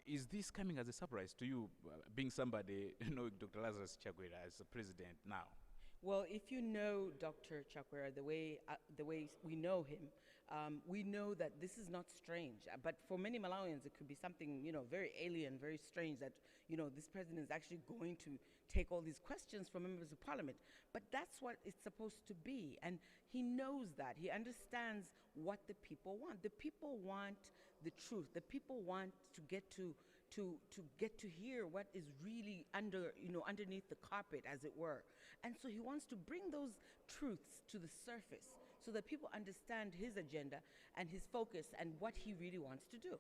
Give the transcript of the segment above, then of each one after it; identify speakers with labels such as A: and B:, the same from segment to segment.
A: Is this coming as a surprise to you, being somebody knowing Dr. Lazarus Chakwera as a president now?
B: Well, if you know Dr. Chakwera the way we know him, we know that this is not strange. But for many Malawians, it could be something very alien, very strange that this president is actually going to take all these questions from members of parliament. But that's what it's supposed to be, and he knows that. He understands what the people want. The people want the truth. The people want to get to hear what is really underneath the carpet, as it were. And so he wants to bring those truths to the surface so that people understand his agenda and his focus and what he really wants to do.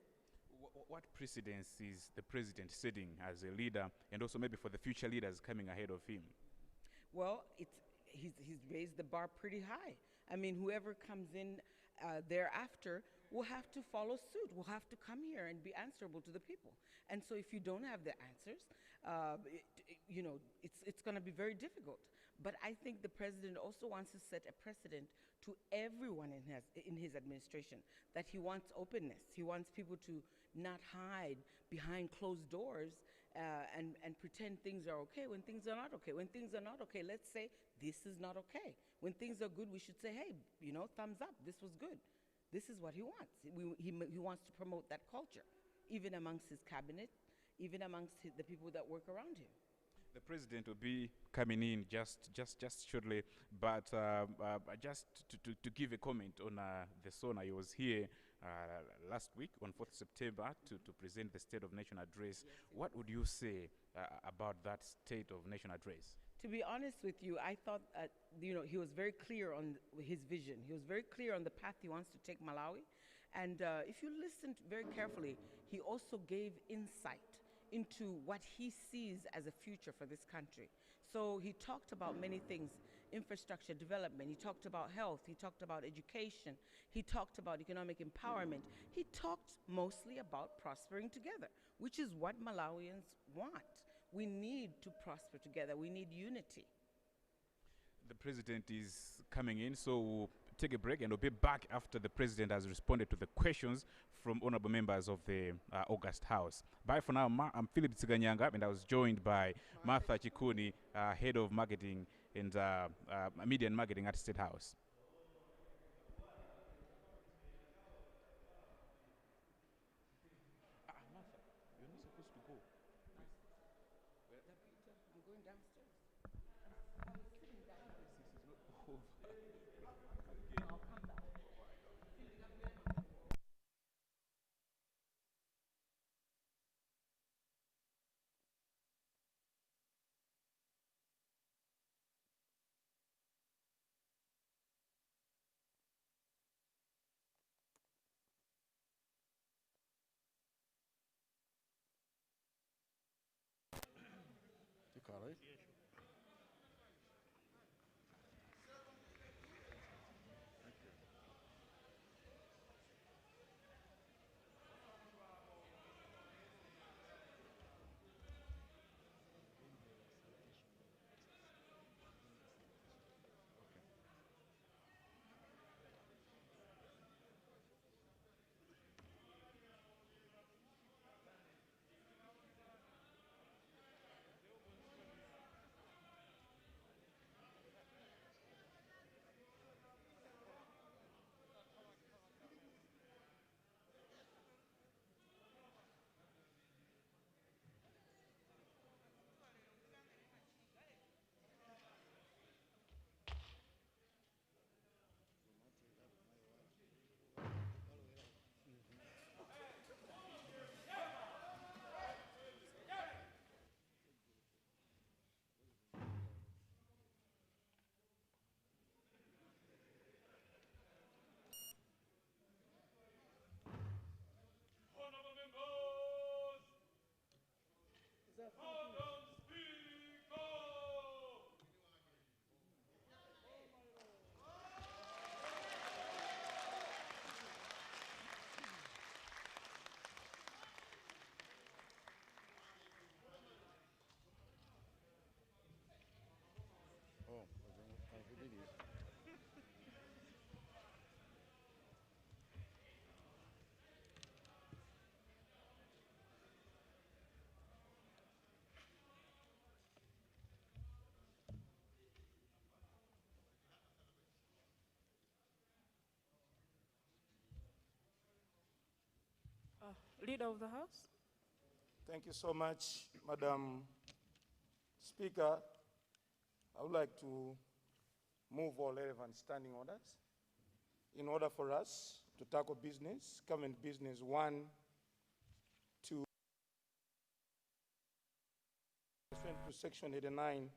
A: What precedence is the president setting as a leader, and also maybe for the future leaders coming ahead of him?
B: Well, he's raised the bar pretty high. I mean, whoever comes in thereafter will have to follow suit, will have to come here and be answerable to the people. And so if you don't have the answers, it's going to be very difficult. But I think the president also wants to set a precedent to everyone in his administration, that he wants openness. He wants people to not hide behind closed doors and pretend things are okay when things are not okay. When things are not okay, let's say this is not okay. When things are good, we should say, hey, thumbs up, this was good. This is what he wants. He wants to promote that culture, even amongst his cabinet, even amongst the people that work around him.
A: The president will be coming in just shortly, but just to give a comment on the SONA. He was here last week on 4th September to present the State of Nation address.
B: Yes,
A: what would you say about that State of Nation address?
B: To be honest with you, I thought he was very clear on his vision. He was very clear on the path he wants to take Malawi. And if you listened very carefully, he also gave insight into what he sees as a future for this country. So he talked about many things: infrastructure development, he talked about health, he talked about education, he talked about economic empowerment. He talked mostly about prospering together, which is what Malawians want. We need to prosper together. We need unity.
A: The president is coming in, so we'll take a break and we'll be back after the president has responded to the questions from honorable members of the August House. Bye for now. I'm Philip Tsiganyanga, and I was joined by Martha Chikuni, head of marketing and media and marketing at State House. Martha, you're not supposed to go.
B: I'm going downstairs.
C: You call it? Leader of the House.
D: Thank you so much, Madam Speaker. I would like to move all relevant standing orders in order for us to tackle business, current business 1, 2, to Section 89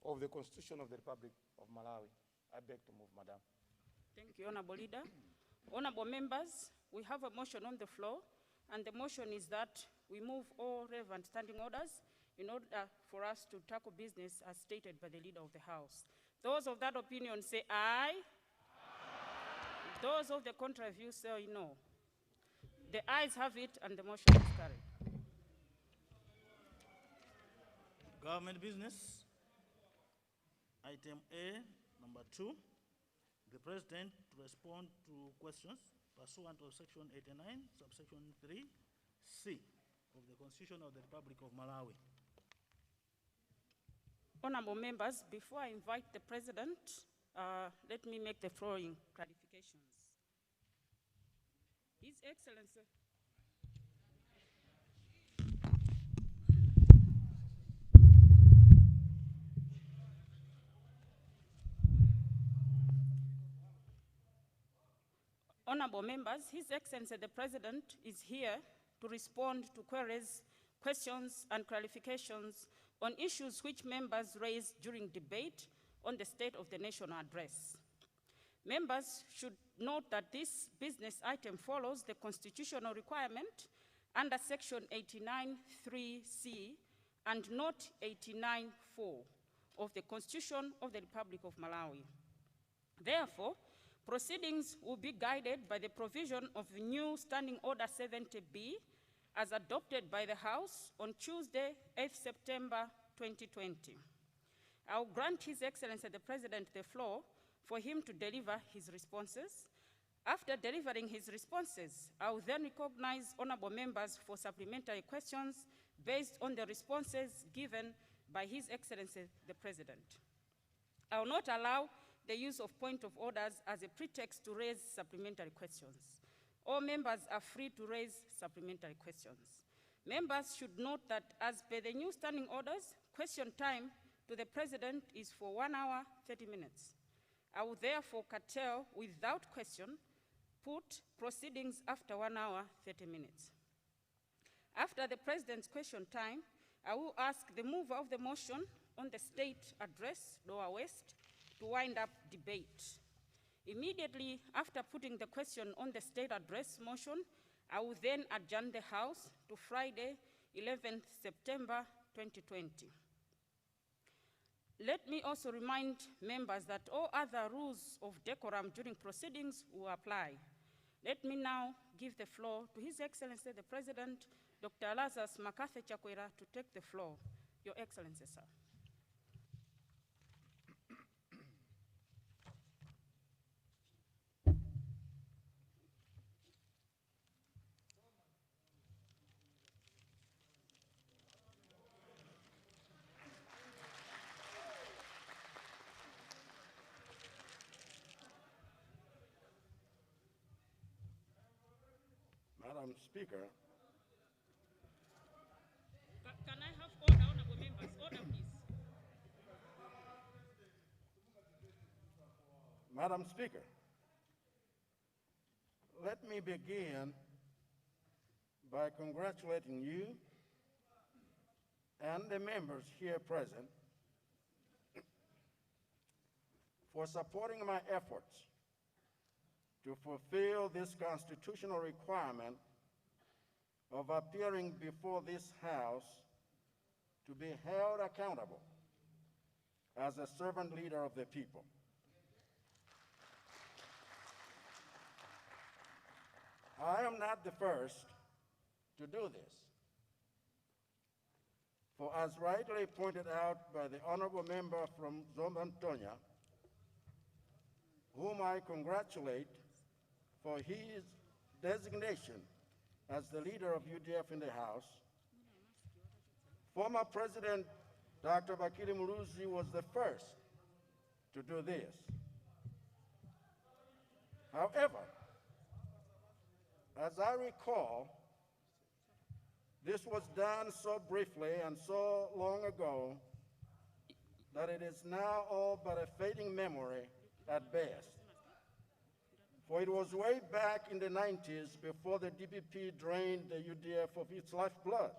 D: of the Constitution of the Republic of Malawi. I beg to move, Madam.
C: Thank you, Honorable Leader. Honorable members, we have a motion on the floor, and the motion is that we move all relevant standing orders in order for us to tackle business as stated by the Leader of the House. Those of that opinion say aye. Those of the contrary view say no. The ayes have it, and the motion is carried.
E: Government business. Item A, number 2. The President to respond to questions pursuant to Section 89, subsection 3C of the Constitution of the Republic of Malawi.
C: Honorable members, before I invite the President, let me make the following clarifications. His Excellency. Honorable members, His Excellency the President is here to respond to queries, questions, and clarifications on issues which members raised during debate on the State of the Nation address. Members should note that this business item follows the constitutional requirement under Section 89(3)(c) and not 89(4) of the Constitution of the Republic of Malawi. Therefore, proceedings will be guided by the provision of the new Standing Order 70B as adopted by the House on Tuesday, 8th September 2020. I will grant His Excellency the President the floor for him to deliver his responses. After delivering his responses, I will then recognize honorable members for supplementary questions based on the responses given by His Excellency the President. I will not allow the use of point of orders as a pretext to raise supplementary questions. All members are free to raise supplementary questions. Members should note that as per the new standing orders, question time to the President is for 1 hour, 30 minutes. I will therefore curtail without question, put proceedings after 1 hour, 30 minutes. After the President's question time, I will ask the mover of the motion on the State Address, Lower West, to wind up debate. Immediately after putting the question on the State Address motion, I will then adjourn the House to Friday, 11th September 2020. Let me also remind members that all other rules of decorum during proceedings will apply. Let me now give the floor to His Excellency the President, Dr. Lazarus Makafe Chakwera, to take the floor. Your Excellency, sir.
D: Madam Speaker,
C: Can I have order, honorable members? Order, please.
D: Madam Speaker, let me begin by congratulating you and the members here present for supporting my efforts to fulfill this constitutional requirement of appearing before this House to be held accountable as a servant leader of the people. I am not the first to do this. For as rightly pointed out by the honorable member from Zombantonia, whom I congratulate for his designation as the leader of UDF in the House, former President Dr. Bakili Muluzi was the first to do this. However, as I recall, this was done so briefly and so long ago that it is now all but a fading memory at best. For it was way back in the 90s before the DPP drained the UDF of its lifeblood.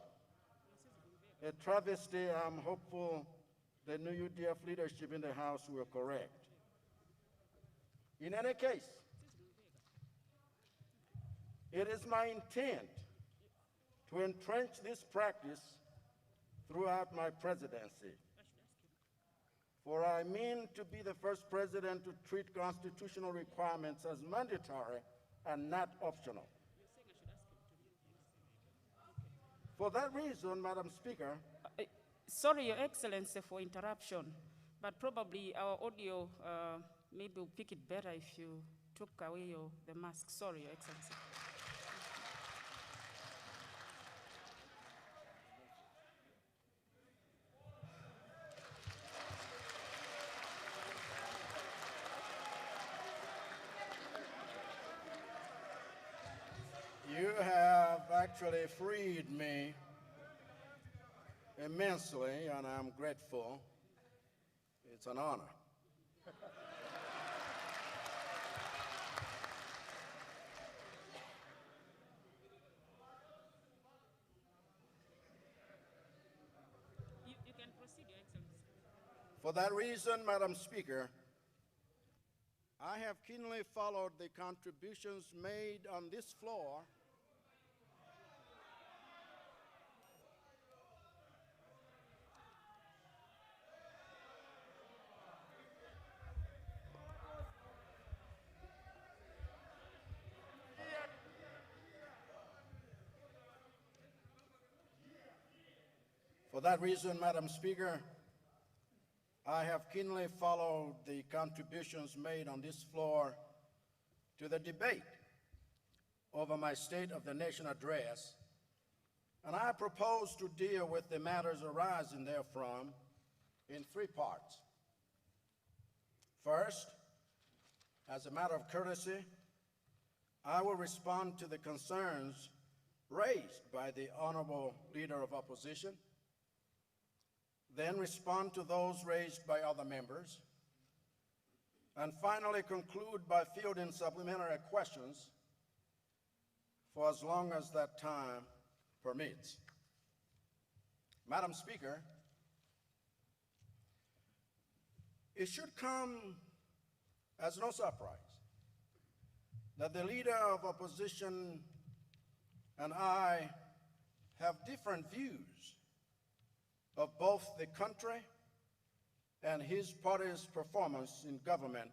D: A travesty I'm hopeful the new UDF leadership in the House will correct. In any case, it is my intent to entrench this practice throughout my presidency. For I mean to be the first president to treat constitutional requirements as mandatory and not optional. For that reason, Madam Speaker,
C: Sorry, Your Excellency, for interruption, but probably our audio maybe will pick it better if you took away the mask. Sorry, Your Excellency.
D: you have actually freed me immensely, and I'm grateful. It's an honor.
C: You can proceed, Your Excellency.
D: For that reason, Madam Speaker, I have keenly followed the contributions made on this floor For that reason, Madam Speaker, I have keenly followed the contributions made on this floor to the debate over my State of the Nation address, and I propose to deal with the matters arising therefrom in three parts. First, as a matter of courtesy, I will respond to the concerns raised by the Honorable Leader of Opposition, then respond to those raised by other members, and finally conclude by fielding supplementary questions for as long as that time permits. Madam Speaker, it should come as no surprise that the Leader of Opposition and I have different views of both the country and his party's performance in government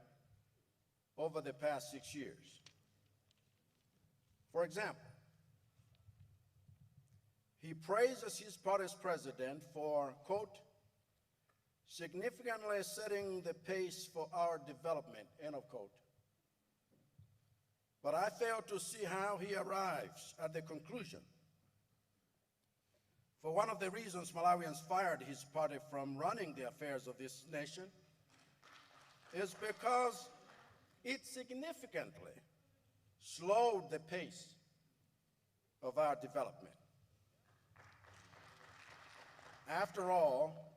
D: over the past 6 years. For example, he praises his party's president for, quote, significantly setting the pace for our development, end of quote. But I fail to see how he arrives at the conclusion. For one of the reasons Malawians fired his party from running the affairs of this nation is because it significantly slowed the pace of our development. After all,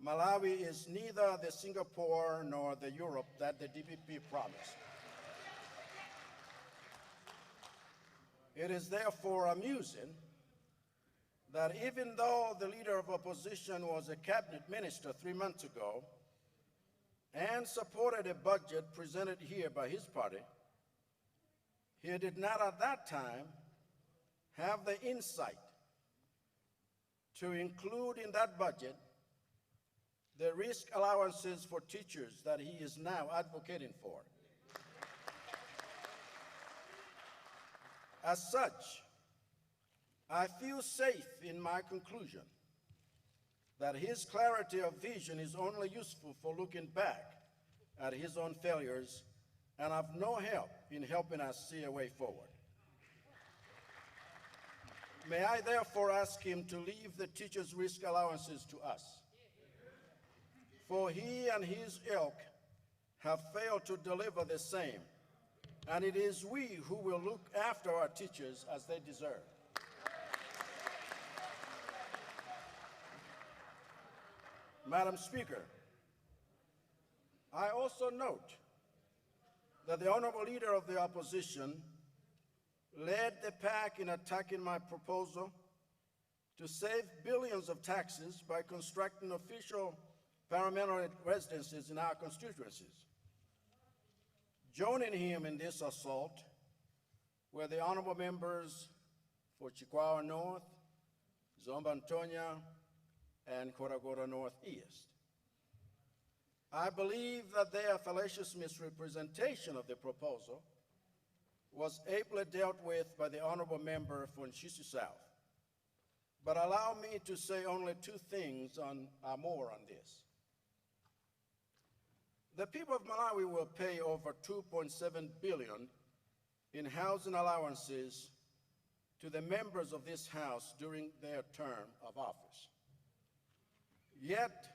D: Malawi is neither the Singapore nor the Europe that the DPP promised. It is therefore amusing that even though the Leader of Opposition was a cabinet minister 3 months ago and supported a budget presented here by his party, he did not at that time have the insight to include in that budget the risk allowances for teachers that he is now advocating for. As such, I feel safe in my conclusion that his clarity of vision is only useful for looking back at his own failures and of no help in helping us see a way forward. May I therefore ask him to leave the teachers' risk allowances to us, for he and his ilk have failed to deliver the same and it is we who will look after our teachers as they deserve. Madam Speaker, I also note that the Honorable Leader of the Opposition led the pack in attacking my proposal to save billions of taxes by constructing official permanent residences in our constituencies. Joining him in this assault were the honorable members for Chikwawa North, Zomba Antonia, and Koragora Northeast. I believe that their fallacious misrepresentation of the proposal was ably dealt with by the honorable member for Nshishi South. But allow me to say only two things more on this. The people of Malawi will pay over $2.7 billion in housing allowances to the members of this House during their term of office. Yet,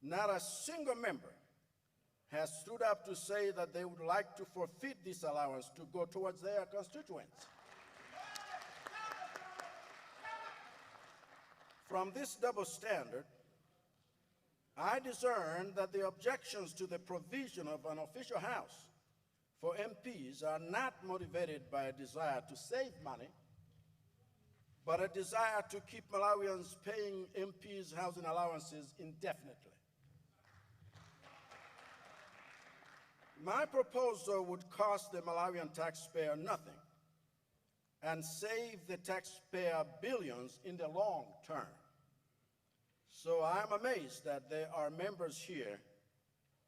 D: not a single member has stood up to say that they would like to forfeit this allowance to go towards their constituents. From this double standard, I discern that the objections to the provision of an official house for MPs are not motivated by a desire to save money, but a desire to keep Malawians paying MPs' housing allowances indefinitely. My proposal would cost the Malawian taxpayer nothing and save the taxpayer billions in the long term. So I'm amazed that there are members here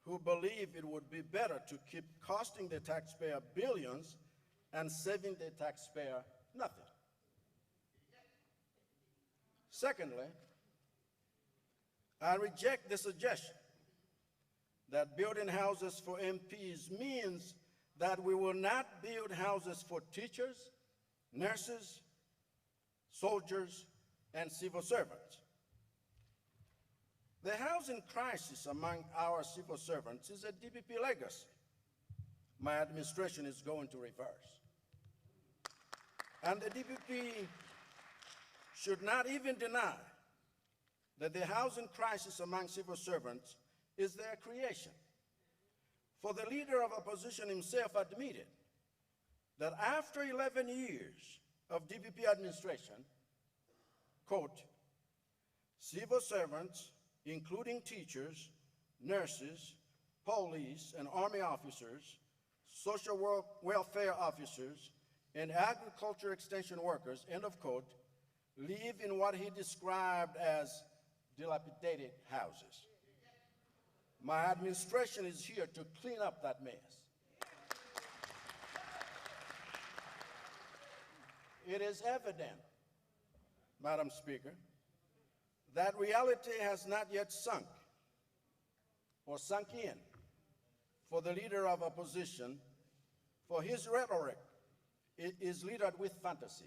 D: who believe it would be better to keep costing the taxpayer billions and saving the taxpayer nothing. Secondly, I reject the suggestion that building houses for MPs means that we will not build houses for teachers, nurses, soldiers, and civil servants. The housing crisis among our civil servants is a DPP legacy my administration is going to reverse. And the DPP should not even deny that the housing crisis among civil servants is their creation. For the leader of opposition himself admitted that after 11 years of DPP administration, quote, civil servants, including teachers, nurses, police, and army officers, social welfare officers, and agriculture extension workers, end of quote, live in what he described as dilapidated houses. My administration is here to clean up that mess. It is evident, Madam Speaker, that reality has not yet sunk or sunk in for the leader of opposition, for his rhetoric is littered with fantasies.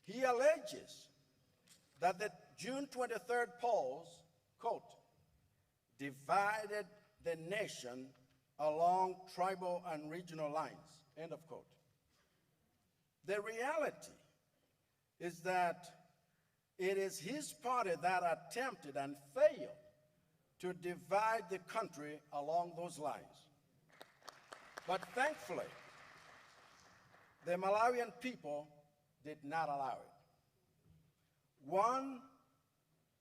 D: He alleges that the June 23rd polls, quote, divided the nation along tribal and regional lines, end of quote. The reality is that it is his party that attempted and failed to divide the country along those lines. But thankfully, the Malawian people did not allow it. 1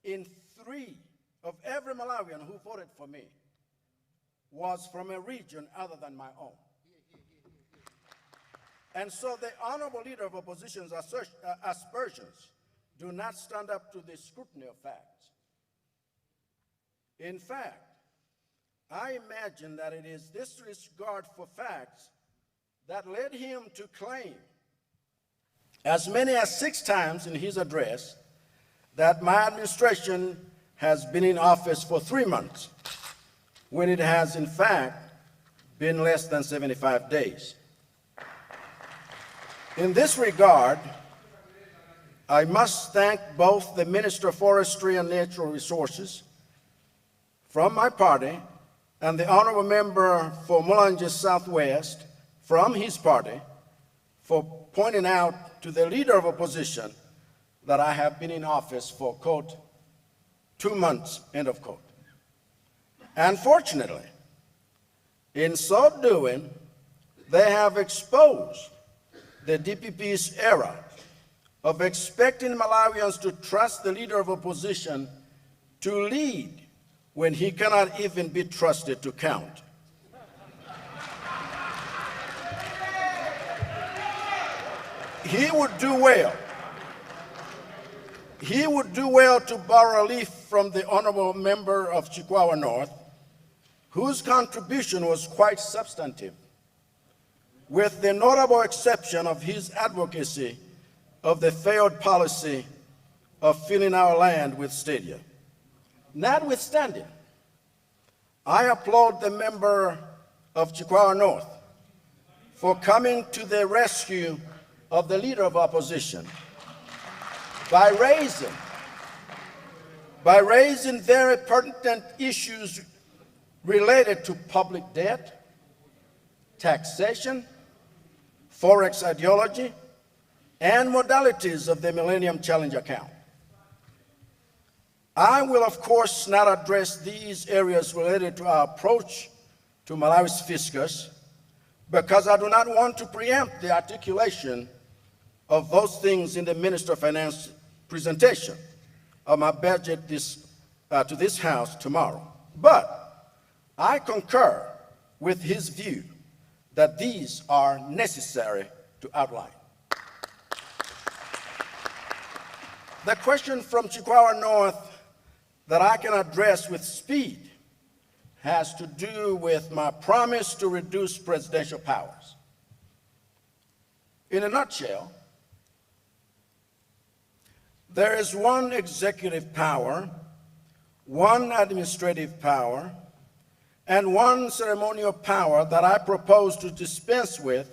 D: in 3 of every Malawian who voted for me was from a region other than my own. And so the honorable leader of opposition's aspersions do not stand up to the scrutiny of facts. In fact, I imagine that it is this disregard for facts that led him to claim, as many as 6 times in his address, that my administration has been in office for 3 months, when it has in fact been less than 75 days. In this regard, I must thank both the Minister of Forestry and Natural Resources from my party and the honorable member for Mulanje Southwest, from his party for pointing out to the leader of opposition that I have been in office for, quote, 2 months, end of quote. Unfortunately, in so doing, they have exposed the DPP's error of expecting Malawians to trust the leader of opposition to lead when he cannot even be trusted to count. He would do well to borrow a leaf from the honorable member of Chikwawa North, whose contribution was quite substantive, with the notable exception of his advocacy of the failed policy of filling our land with stadia. Notwithstanding, I applaud the member of Chikwawa North for coming to the rescue of the leader of opposition by raising very pertinent issues related to public debt, taxation, forex ideology, and modalities of the Millennium Challenge account. I will, of course, not address these areas related to our approach to Malawi's fiscus because I do not want to preempt the articulation of those things in the Minister of Finance presentation of my budget to this House tomorrow. But I concur with his view that these are necessary to outline. The question from Chikwawa North that I can address with speed has to do with my promise to reduce presidential powers. In a nutshell, there is one executive power, one administrative power, and one ceremonial power that I propose to dispense with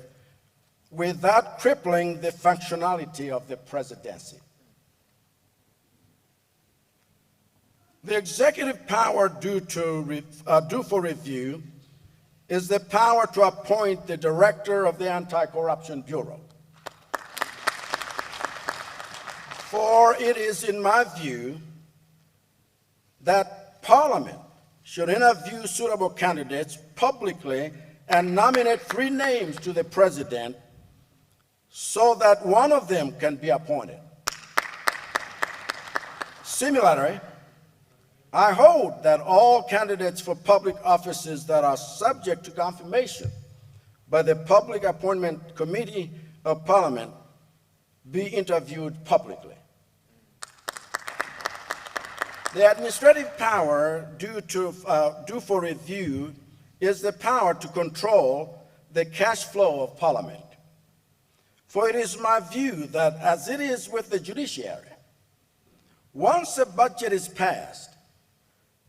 D: without crippling the functionality of the presidency. The executive power due for review is the power to appoint the director of the Anti-Corruption Bureau. For it is in my view that Parliament should interview suitable candidates publicly and nominate 3 names to the President so that one of them can be appointed. Similarly, I hold that all candidates for public offices that are subject to confirmation by the Public Appointment Committee of Parliament be interviewed publicly. The administrative power due for review is the power to control the cash flow of Parliament. For it is my view that, as it is with the judiciary, once a budget is passed,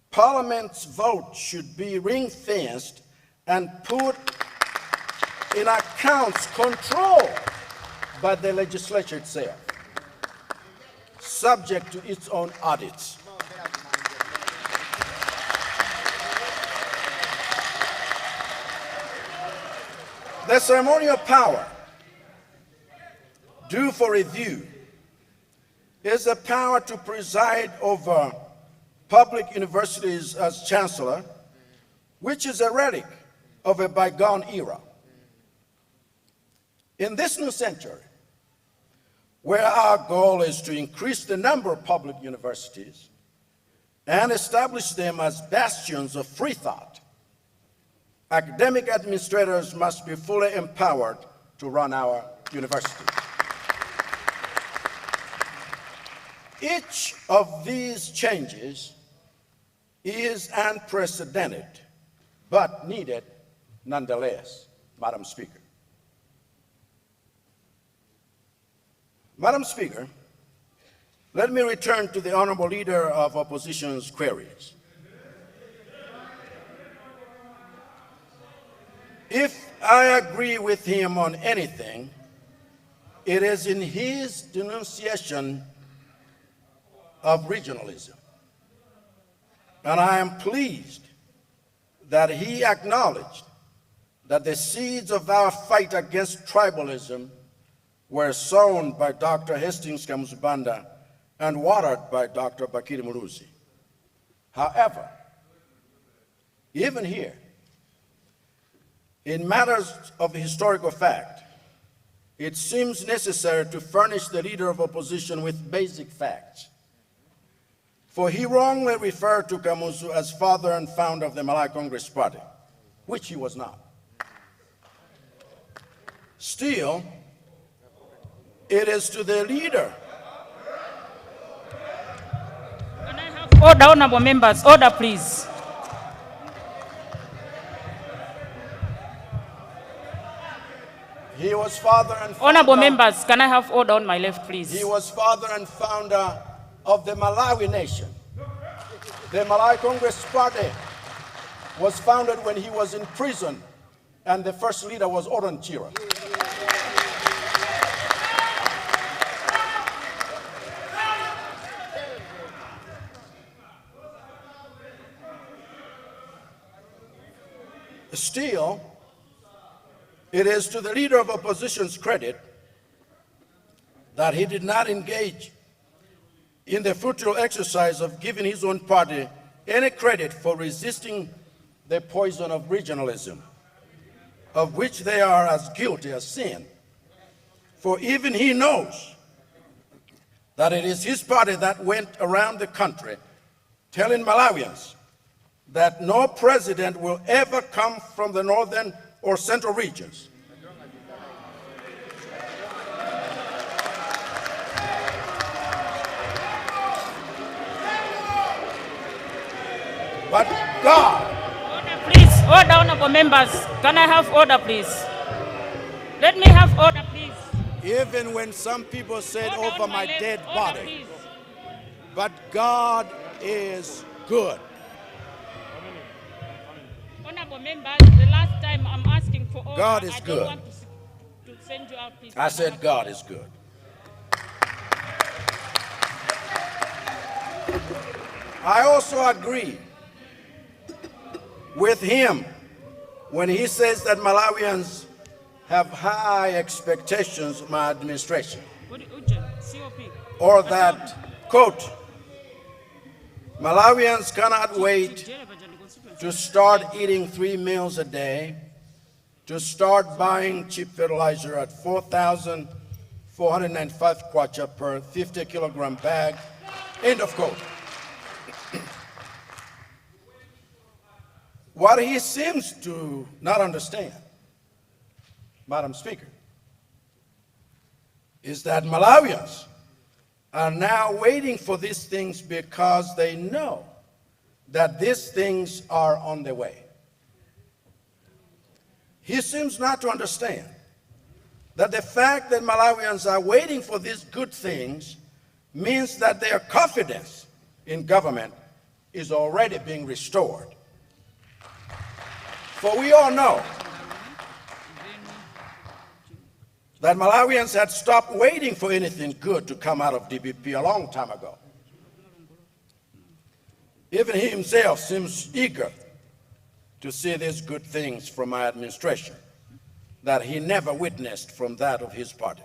D: Parliament's vote should be ring-fenced and put in accounts controlled by the legislature itself, subject to its own audits. The ceremonial power due for review is the power to preside over public universities as chancellor, which is a relic of a bygone era. In this new century, where our goal is to increase the number of public universities and establish them as bastions of free thought, academic administrators must be fully empowered to run our universities. Each of these changes is unprecedented, but needed nonetheless, Madam Speaker. Madam Speaker, let me return to the Honorable Leader of Opposition's queries. If I agree with him on anything, it is in his denunciation of regionalism. And I am pleased that he acknowledged that the seeds of our fight against tribalism were sown by Dr. Hastings Kamuzubanda and watered by Dr. Bakiri Muruzi. However, even here, in matters of historical fact, it seems necessary to furnish the leader of opposition with basic facts. For he wrongly referred to Kamuzu as father and founder of the Malawi Congress Party, which he was not. Still, it is to the leader.
C: Can I have order, honorable members? Order, please.
D: He was father and founder.
C: Honorable members, can I have order on my left, please?
D: He was father and founder of the Malawi nation. The Malawi Congress Party was founded when he was in prison, and the first leader was Oron Chira. Still, it is to the leader of opposition's credit that he did not engage in the futile exercise of giving his own party any credit for resisting the poison of regionalism, of which they are as guilty as sin. For even he knows that it is his party that went around the country telling Malawians that no president will ever come from the northern or central regions. But God.
C: Order, please. Order, honorable members. Can I have order, please? Let me have order, please.
D: Even when some people said
C: Order
D: over
C: on
D: my
C: left.
D: dead
C: Order,
D: body,
C: please.
D: but God is good.
C: Honorable members, the last time I'm asking for order,
D: God is
C: I don't
D: good.
C: want to send you out, please.
D: I said God is good. I also agree with him when he says that Malawians have high expectations of my administration, or that, quote, Malawians cannot wait to start eating 3 meals a day, to start buying cheap fertilizer at 4,495 kwacha per 50-kilogram bag, end of quote. What he seems to not understand, Madam Speaker, is that Malawians are now waiting for these things because they know that these things are on the way. He seems not to understand that the fact that Malawians are waiting for these good things means that their confidence in government is already being restored. For we all know that Malawians had stopped waiting for anything good to come out of DPP a long time ago. Even he himself seems eager to see these good things from my administration that he never witnessed from that of his party.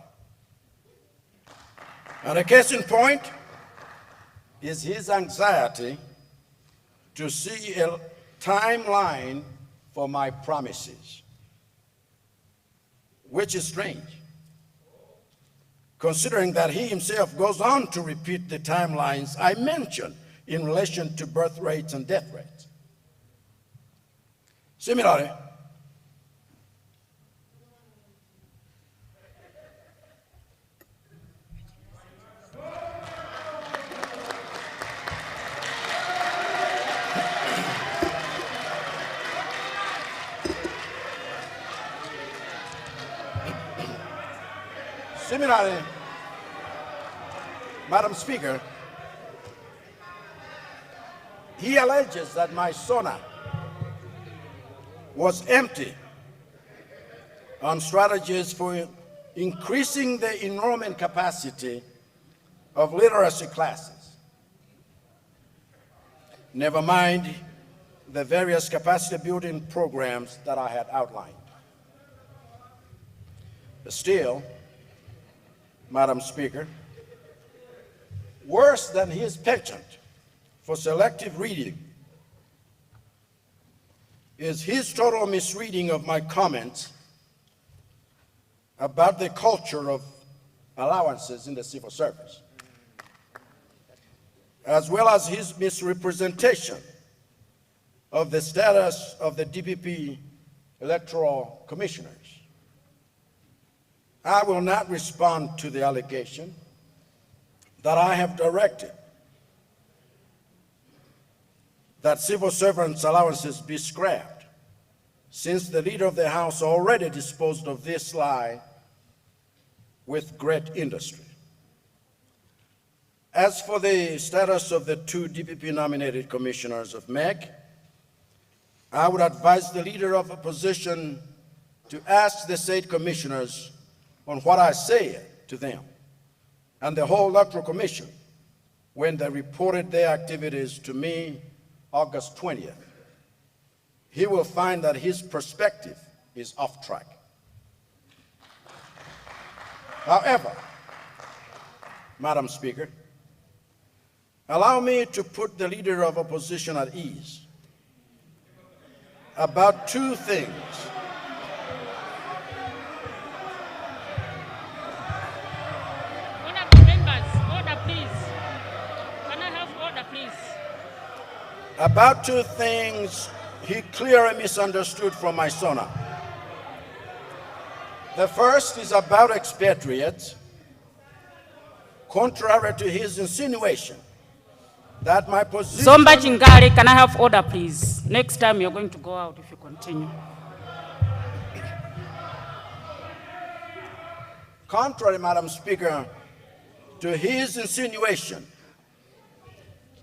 D: And a case in point is his anxiety to see a timeline for my promises, which is strange, considering that he himself goes on to repeat the timelines I mentioned in relation to birth rates and death rates. Similarly, Madam Speaker, he alleges that my SONA was empty on strategies for increasing the enrollment capacity of literacy classes. Never mind the various capacity building programs that I had outlined. Still, Madam Speaker, worse than his penchant for selective reading is his total misreading of my comments about the culture of allowances in the civil service, as well as his misrepresentation of the status of the DPP electoral commissioners. I will not respond to the allegation that I have directed that civil servants' allowances be scrapped, since the leader of the House already disposed of this lie with great industry. As for the status of the 2 DPP-nominated commissioners of MEC, I would advise the leader of opposition to ask the state commissioners on what I said to them and the whole Electoral Commission when they reported their activities to me August 20th. He will find that his perspective is off track. However, Madam Speaker, allow me to put the leader of opposition at ease about 2 things.
C: Honorable members, order please. Can I have order please?
D: About 2 things he clearly misunderstood from my sonar. The first is about expatriates, contrary to his insinuation that my position...
C: Zomba Chingali, can I have order please? Next time you're going to go out if you continue.
D: Contrary, Madam Speaker, to his insinuation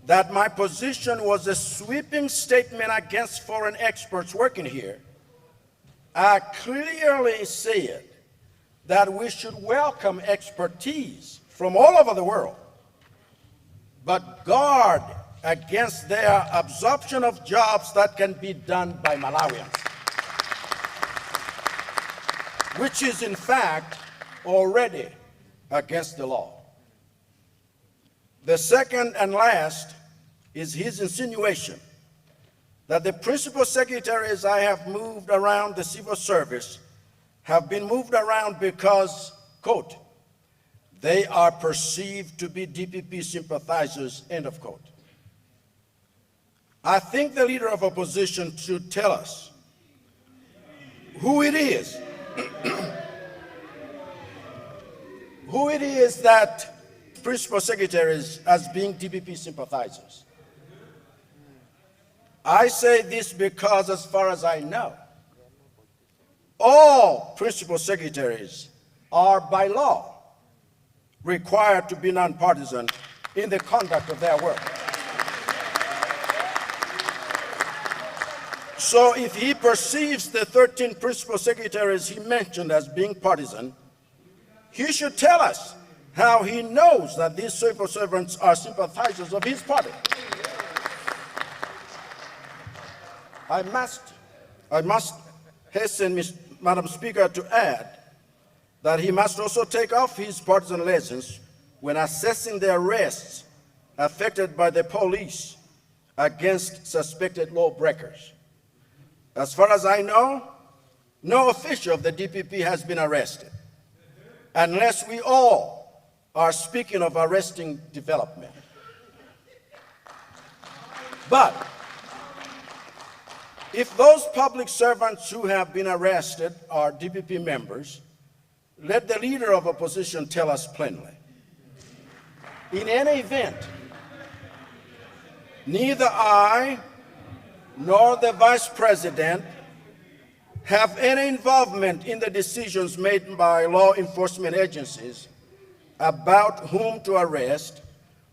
D: that my position was a sweeping statement against foreign experts working here, I clearly said that we should welcome expertise from all over the world, but guard against their absorption of jobs that can be done by Malawians, which is in fact already against the law. The second and last is his insinuation that the principal secretaries I have moved around the civil service have been moved around because, quote, they are perceived to be DPP sympathizers, end of quote. I think the leader of opposition should tell us who it is, who it is that principal secretaries as being DPP sympathizers. I say this because, as far as I know, all principal secretaries are by law required to be nonpartisan in the conduct of their work. So if he perceives the 13 principal secretaries he mentioned as being partisan, he should tell us how he knows that these civil servants are sympathizers of his party. I must hasten, Madam Speaker, to add that he must also take off his partisan license when assessing the arrests affected by the police against suspected lawbreakers. As far as I know, no official of the DPP has been arrested, unless we all are speaking of arresting development. But if those public servants who have been arrested are DPP members, let the leader of opposition tell us plainly. In any event, neither I nor the Vice President have any involvement in the decisions made by law enforcement agencies about whom to arrest,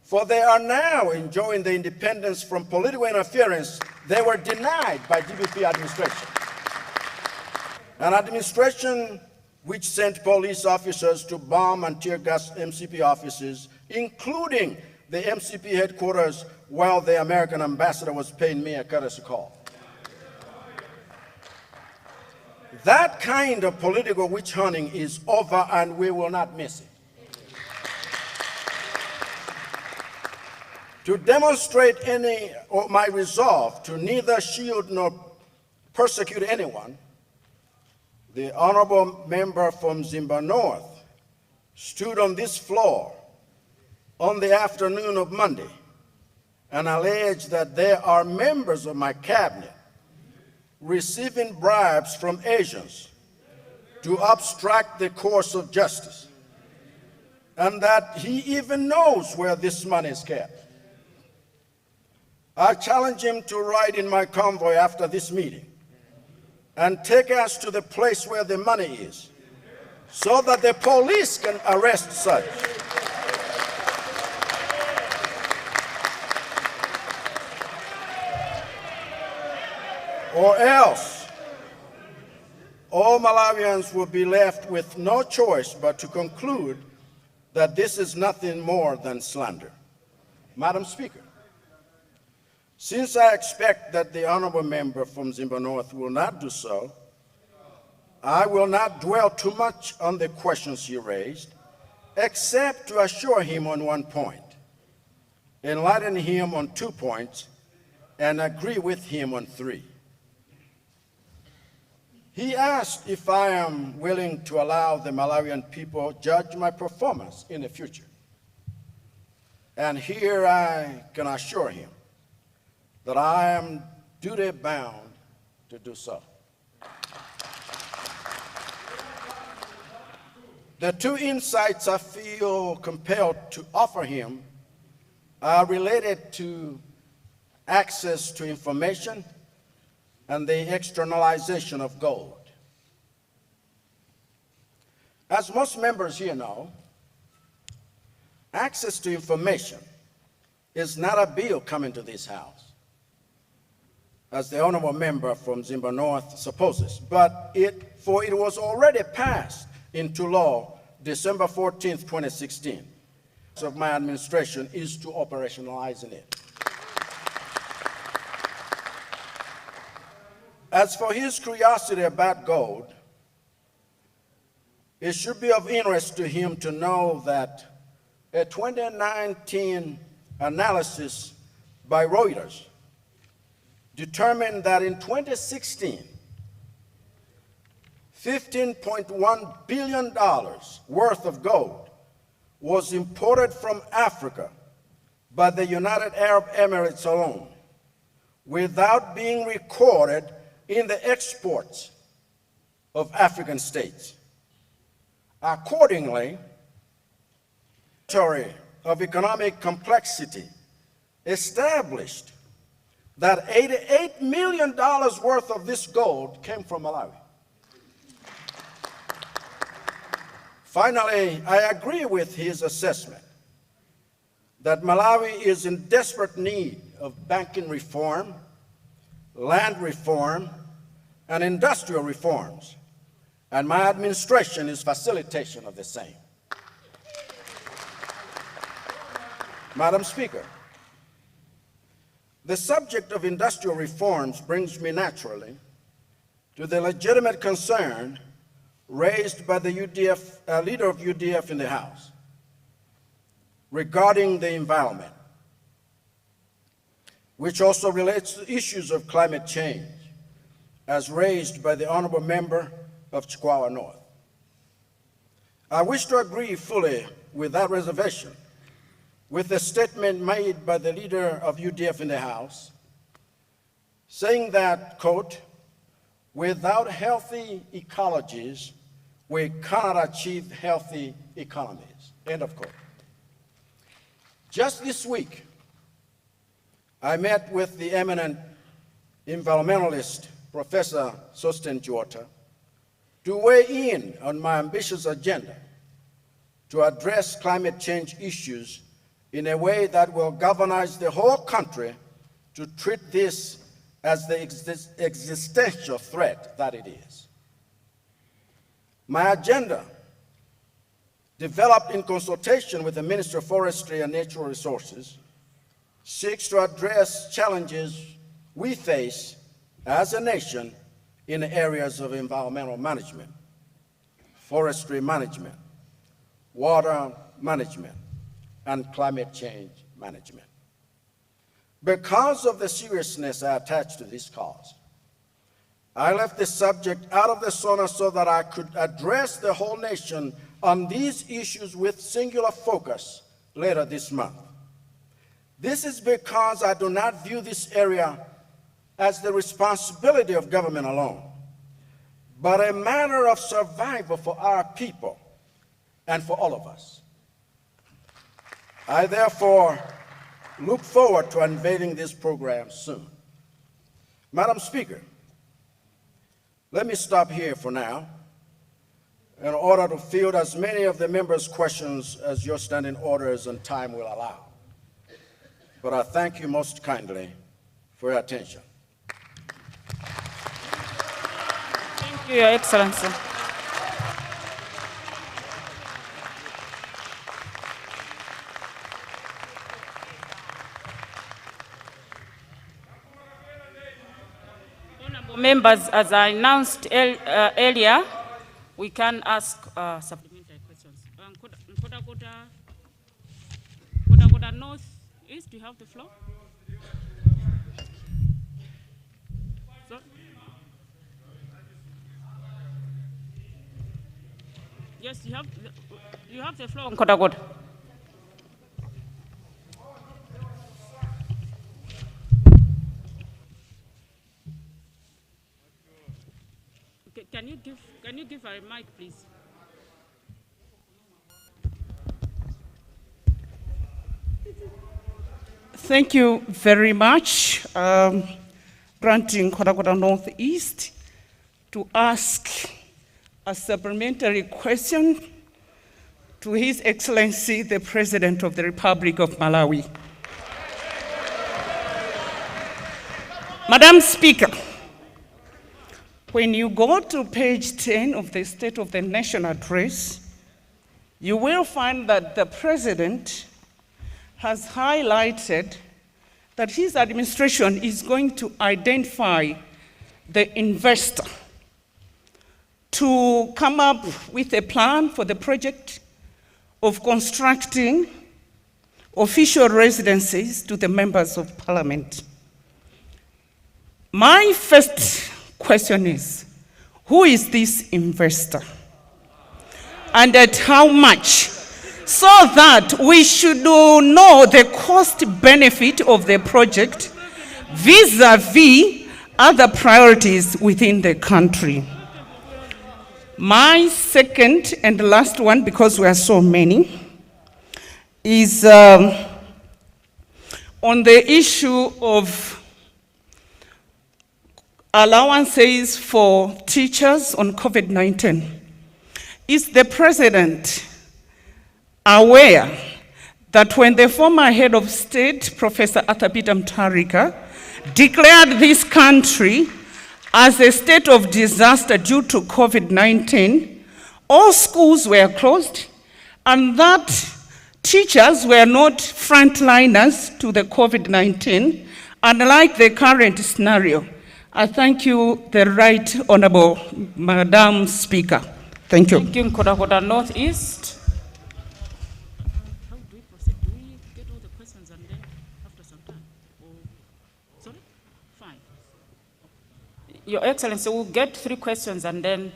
D: for they are now enjoying the independence from political interference they were denied by DPP administration. An administration which sent police officers to bomb and tear gas MCP offices, including the MCP headquarters, while the American ambassador was paying me a courtesy call. That kind of political witch hunting is over, and we will not miss it. To demonstrate my resolve to neither shield nor persecute anyone, the honorable member from Zimba North stood on this floor on the afternoon of Monday and alleged that there are members of my cabinet receiving bribes from Asians to obstruct the course of justice, and that he even knows where this money is kept. I challenge him to ride in my convoy after this meeting and take us to the place where the money is, so that the police can arrest such. Or else, all Malawians will be left with no choice but to conclude that this is nothing more than slander. Madam Speaker, since I expect that the honorable member from Zimba North will not do so, I will not dwell too much on the questions he raised, except to assure him on one point, enlighten him on 2 points, and agree with him on 3. He asked if I am willing to allow the Malawian people judge my performance in the future. And here I can assure him that I am duty-bound to do so. The 2 insights I feel compelled to offer him are related to access to information and the externalization of gold. As most members here know, access to information is not a bill coming to this House, as the honorable member from Zimba North supposes, but it was already passed into law December 14th, 2016. Of my administration is to operationalizing it. As for his curiosity about gold, it should be of interest to him to know that a 2019 analysis by Reuters determined that in 2016, $15.1 billion worth of gold was imported from Africa by the United Arab Emirates alone, without being recorded in the exports of African states. Accordingly, Theory of Economic Complexity established that $88 million worth of this gold came from Malawi. Finally, I agree with his assessment that Malawi is in desperate need of banking reform, land reform, and industrial reforms, and my administration is facilitation of the same. Madam Speaker, the subject of industrial reforms brings me naturally to the legitimate concern raised by the leader of UDF in the House regarding the environment, which also relates to issues of climate change, as raised by the honorable member of Chikwawa North. I wish to agree fully without reservation with the statement made by the leader of UDF in the House, saying that, quote, without healthy ecologies, we cannot achieve healthy economies, end of quote. Just this week, I met with the eminent environmentalist, Professor Sosten Jota, to weigh in on my ambitious agenda to address climate change issues in a way that will galvanize the whole country to treat this as the existential threat that it is. My agenda, developed in consultation with the Minister of Forestry and Natural Resources, seeks to address challenges we face as a nation in the areas of environmental management, forestry management, water management, and climate change management. Because of the seriousness I attach to this cause, I left the subject out of the SONA so that I could address the whole nation on these issues with singular focus later this month. This is because I do not view this area as the responsibility of government alone, but a matter of survival for our people and for all of us. I therefore look forward to unveiling this program soon. Madam Speaker, let me stop here for now in order to field as many of the members' questions as your standing orders and time will allow. But I thank you most kindly for your attention.
C: Thank you, Your Excellency. Honorable members, as I announced earlier, we can ask supplementary questions. Kodakoda North East, do you have the floor? Sorry? Yes, you have the floor on Kodakoda. Can you give her a mic, please?
F: Thank you very much. Granting Kodakoda Northeast to ask a supplementary question to His Excellency, the President of the Republic of Malawi. Madam Speaker, when you go to page 10 of the State of the Nation address, you will find that the President has highlighted that his administration is going to identify the investor to come up with a plan for the project of constructing official residences to the members of Parliament. My first question is, who is this investor? And at how much? So that we should know the cost benefit of the project vis-a-vis other priorities within the country. My second and last one, because we are so many, is on the issue of allowances for teachers on COVID-19. Is the President aware that when the former head of state, Professor Arthur Peter Mutharika, declared this country as a state of disaster due to COVID-19, all schools were closed and that teachers were not frontliners to the COVID-19, unlike the current scenario? I thank you, the Right Honorable Madam Speaker. Thank you.
C: Thank you, Kodakoda Northeast. How do we proceed? Do we get all the questions and then after some time? Or, sorry? Fine. Your Excellency, we'll get 3 questions and then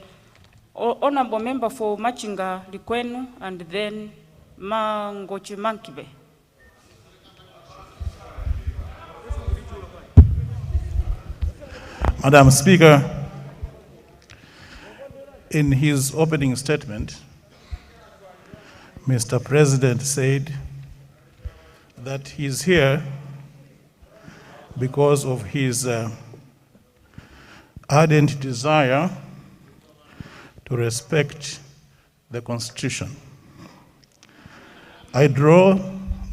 C: Honorable Member for Machinga Likwenu and then Mangochi Mankibe.
E: Madam Speaker, in his opening statement, Mr. President said that he's here because of his ardent desire to respect the Constitution. I draw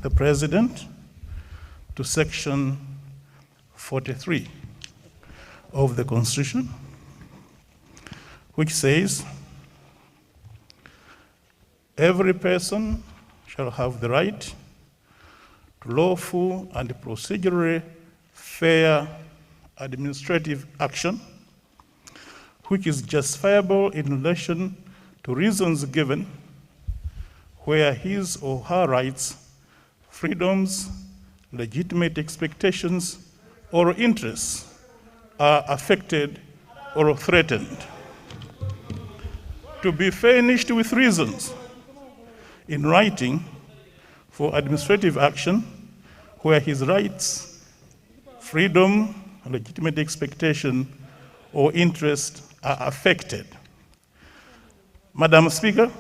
E: the President to Section 43 of the Constitution, which says, every person shall have the right to lawful and procedurally fair administrative action
G: which is justifiable in relation to reasons given where his or her rights, freedoms, legitimate expectations, or interests are affected or threatened. To be furnished with reasons in writing for administrative action where his rights, freedom, legitimate expectation, or interest are affected. Madam Speaker,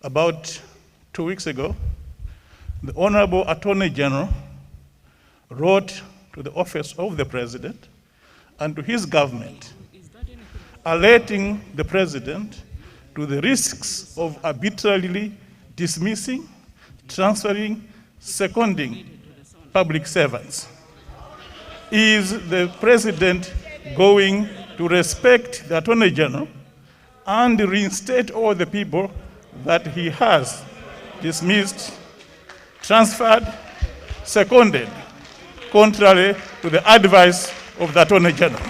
G: about 2 weeks ago, the Honorable Attorney General wrote to the office of the President and to his government, alerting the President to the risks of arbitrarily dismissing, transferring, seconding public servants. Is the President going to respect the Attorney General and reinstate all the people that he has dismissed, transferred, seconded, contrary to the advice of the Attorney General?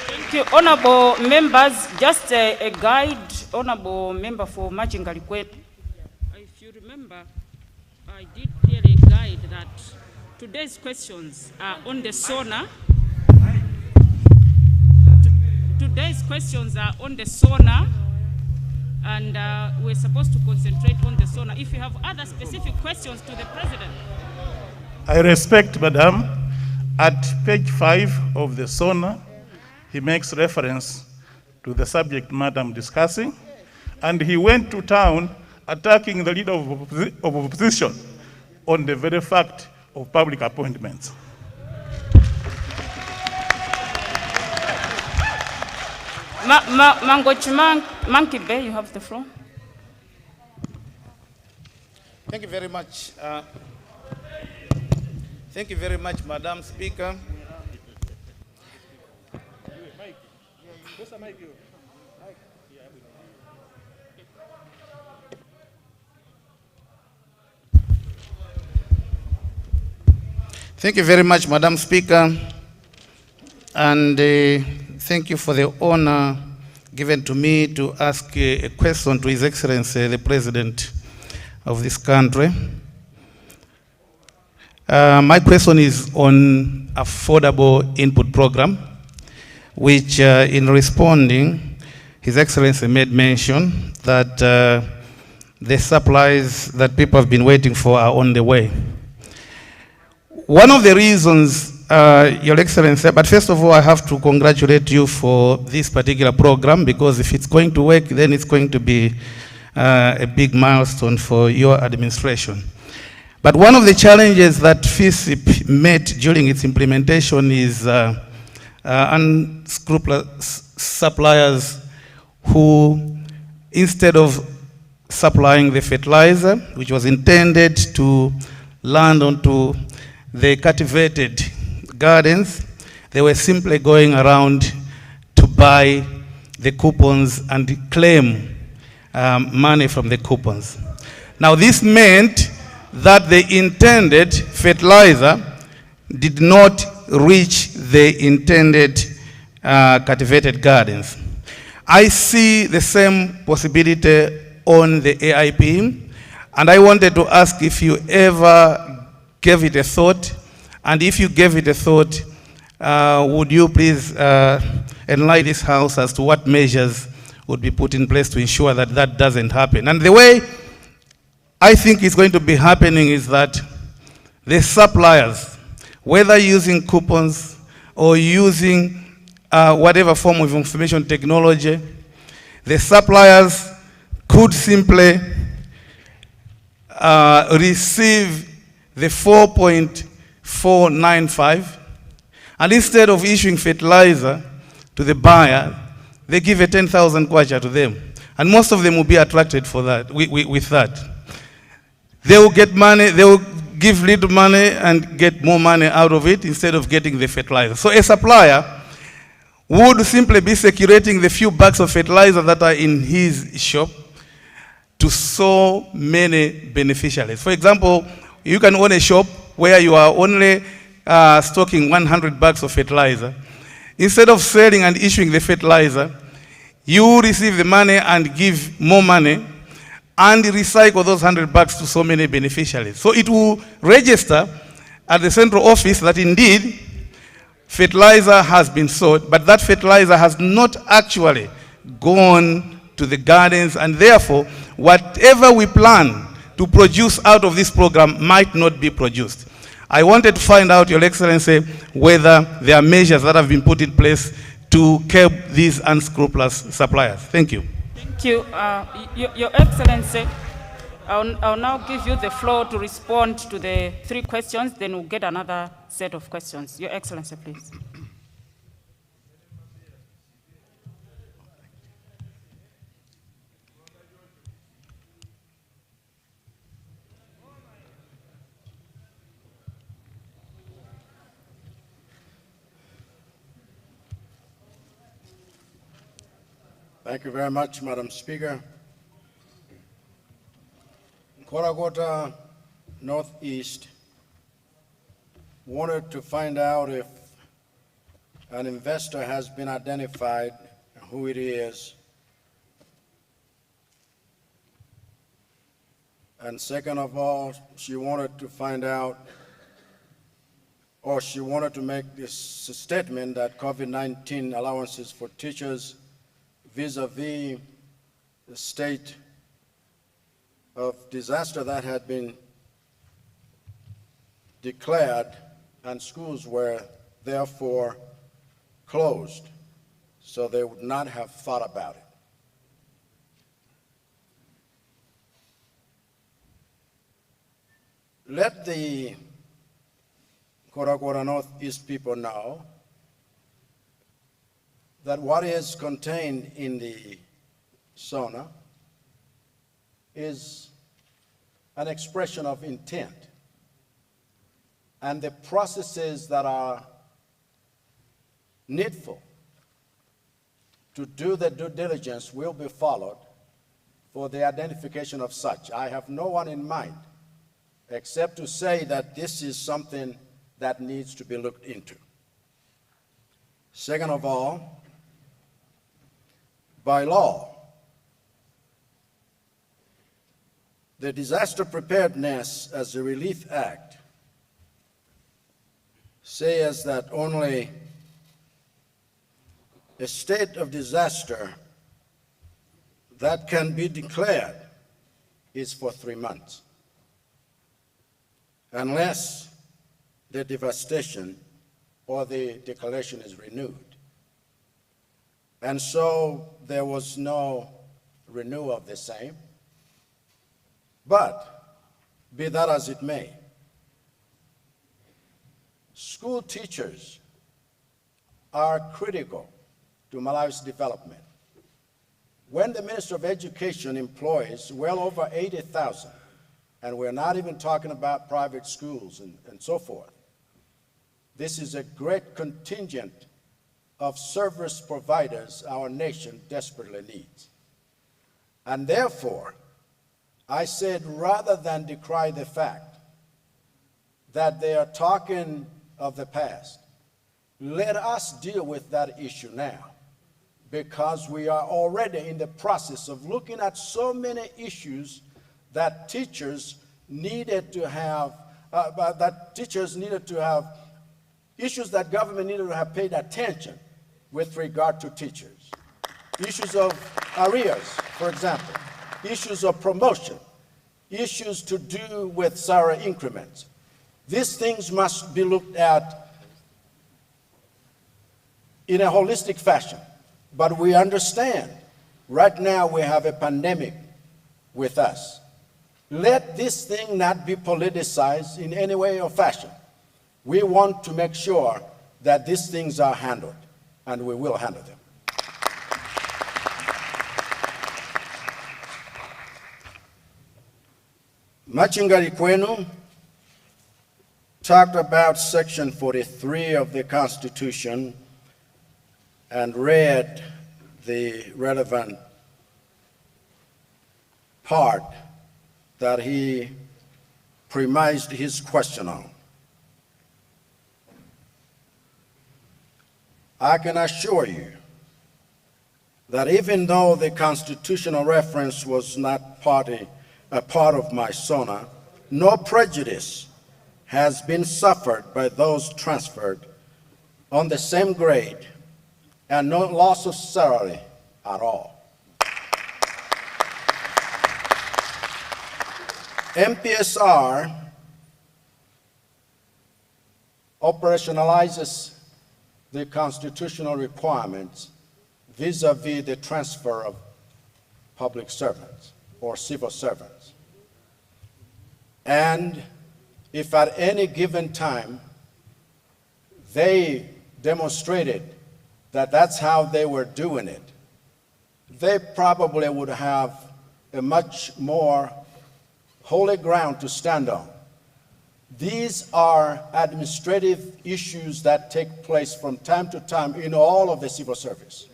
C: Thank you, honorable members. Just a guide, honorable member for Machinga Likwet. If you remember, I did clearly guide that today's questions are on the SONA. Today's questions are on the SONA, and we're supposed to concentrate on the SONA. If you have other specific questions to the President.
G: I respect, Madam. At page 5 of the SONA, he makes reference to the subject matter I'm discussing, and he went to town attacking the leader of opposition on the very fact of public appointments.
C: Mankibe, you have the floor.
H: Thank you very much. Thank you very much, Madam Speaker. Thank you very much, Madam Speaker, and thank you for the honor given to me to ask a question to His Excellency, the President of this country. My question is on affordable input program, which in responding, His Excellency made mention that the supplies that people have been waiting for are on the way. One of the reasons, Your Excellency, but first of all, I have to congratulate you for this particular program, because if it's going to work, then it's going to be a big milestone for your administration. But one of the challenges that FISIP met during its implementation is unscrupulous suppliers who, instead of supplying the fertilizer, which was intended to land onto the cultivated gardens, they were simply going around to buy the coupons and claim money from the coupons. Now, this meant that the intended fertilizer did not reach the intended cultivated gardens. I see the same possibility on the AIP, and I wanted to ask if you ever gave it a thought, and if you gave it a thought, would you please enlighten this House as to what measures would be put in place to ensure that that doesn't happen? And the way I think it's going to be happening is that the suppliers, whether using coupons or using whatever form of information technology, the suppliers could simply receive the 4.495, and instead of issuing fertilizer to the buyer, they give a 10,000 kwacha to them. And most of them will be attracted for that, with that. They will get money, they will give little money and get more money out of it instead of getting the fertilizer. So a supplier would simply be securating the few bags of fertilizer that are in his shop to so many beneficiaries. For example, you can own a shop where you are only stocking 100 bags of fertilizer. instead of selling and issuing the fertilizer, you receive the money and give more money and recycle those $100 to so many beneficiaries. So it will register at the central office that indeed fertilizer has been sold, but that fertilizer has not actually gone to the gardens, and therefore whatever we plan to produce out of this program might not be produced. I wanted to find out, Your Excellency, whether there are measures that have been put in place to curb these unscrupulous suppliers. Thank you.
C: Thank you. Your Excellency, I'll now give you the floor to respond to the 3 questions, then we'll get another set of questions. Your Excellency, please.
D: Thank you very much, Madam Speaker. Koragota Northeast wanted to find out if an investor has been identified, who it is, and second of all, she wanted to find out, or she wanted to make this statement that COVID-19 allowances for teachers vis-a-vis the state of disaster that had been declared, and schools were therefore closed, so they would not have thought about it. Let the Koragota Northeast people know that what is contained in the SONA is an expression of intent, and the processes that are needful to do the due diligence will be followed for the identification of such. I have no one in mind except to say that this is something that needs to be looked into. Second of all, by law, the Disaster Preparedness as a Relief Act says that only a state of disaster that can be declared is for 3 months, unless the devastation or the declaration is renewed. And so there was no renewal of the same. But be that as it may, school teachers are critical to Malawi's development. When the Minister of Education employs well over 80,000, and we're not even talking about private schools and so forth, this is a great contingent of service providers our nation desperately needs. And therefore, I said, rather than decry the fact that they are talking of the past, let us deal with that issue now, because we are already in the process of looking at so many issues that teachers needed to have, issues that government needed to have paid attention with regard to teachers. Issues of arrears, for example, issues of promotion, issues to do with salary increments. These things must be looked at in a holistic fashion. But we understand, right now we have a pandemic with us. Let this thing not be politicized in any way or fashion. We want to make sure that these things are handled, and we will handle them. Machingali Kwenu talked about Section 43 of the Constitution and read the relevant part that he premised his question on. I can assure you that even though the constitutional reference was not a part of my SONA, no prejudice has been suffered by those transferred on the same grade and no loss of salary at all. MPSR operationalizes the constitutional requirements vis-a-vis the transfer of public servants or civil servants. And if at any given time they demonstrated that that's how they were doing it, they probably would have a much more holy ground to stand on. These are administrative issues that take place from time to time in all of the civil service.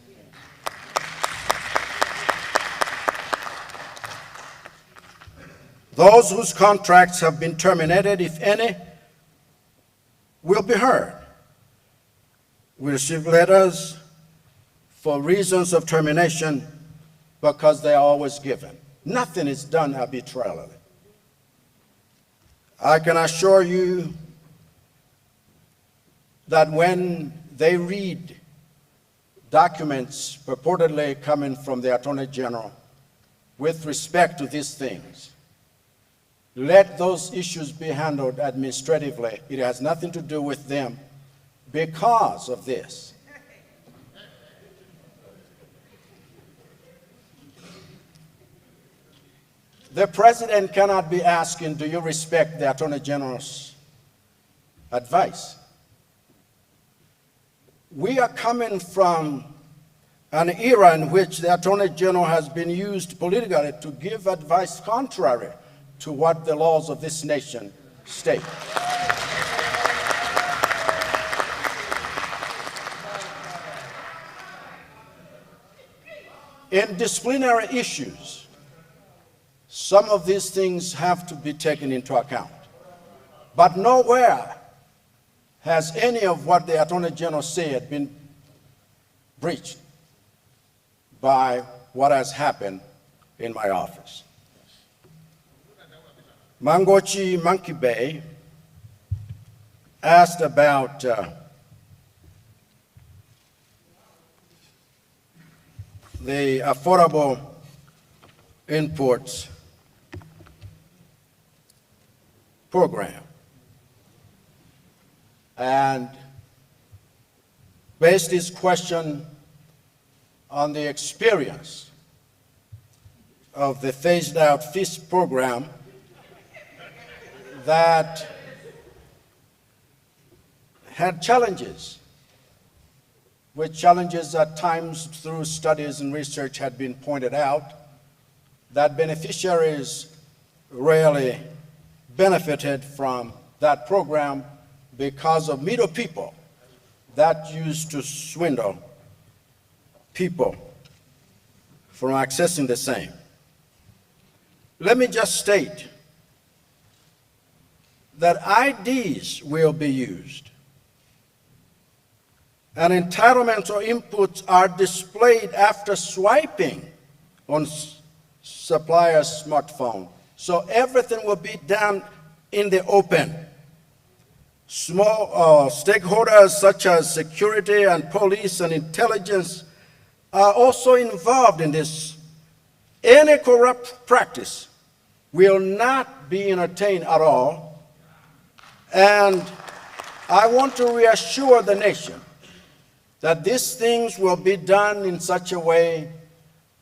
D: Those whose contracts have been terminated, if any, will be heard. We receive letters for reasons of termination because they are always given. Nothing is done arbitrarily. I can assure you that when they read documents purportedly coming from the Attorney General with respect to these things, let those issues be handled administratively. It has nothing to do with them because of this. The President cannot be asking, do you respect the Attorney General's advice? We are coming from an era in which the Attorney General has been used politically to give advice contrary to what the laws of this nation state. In disciplinary issues, some of these things have to be taken into account. But nowhere has any of what the Attorney General said been breached by what has happened in my office. Mangochi Monkey Bay asked about the affordable imports program and based his question on the experience of the phased out feast program that had challenges, which challenges at times through studies and research had been pointed out, that beneficiaries rarely benefited from that program because of middle people that used to swindle people from accessing the same. Let me just state that IDs will be used and entitlements or inputs are displayed after swiping on supplier's smartphone. So everything will be done in the open. Small stakeholders such as security and police and intelligence are also involved in this. Any corrupt practice will not be entertained at all. And I want to reassure the nation that these things will be done in such a way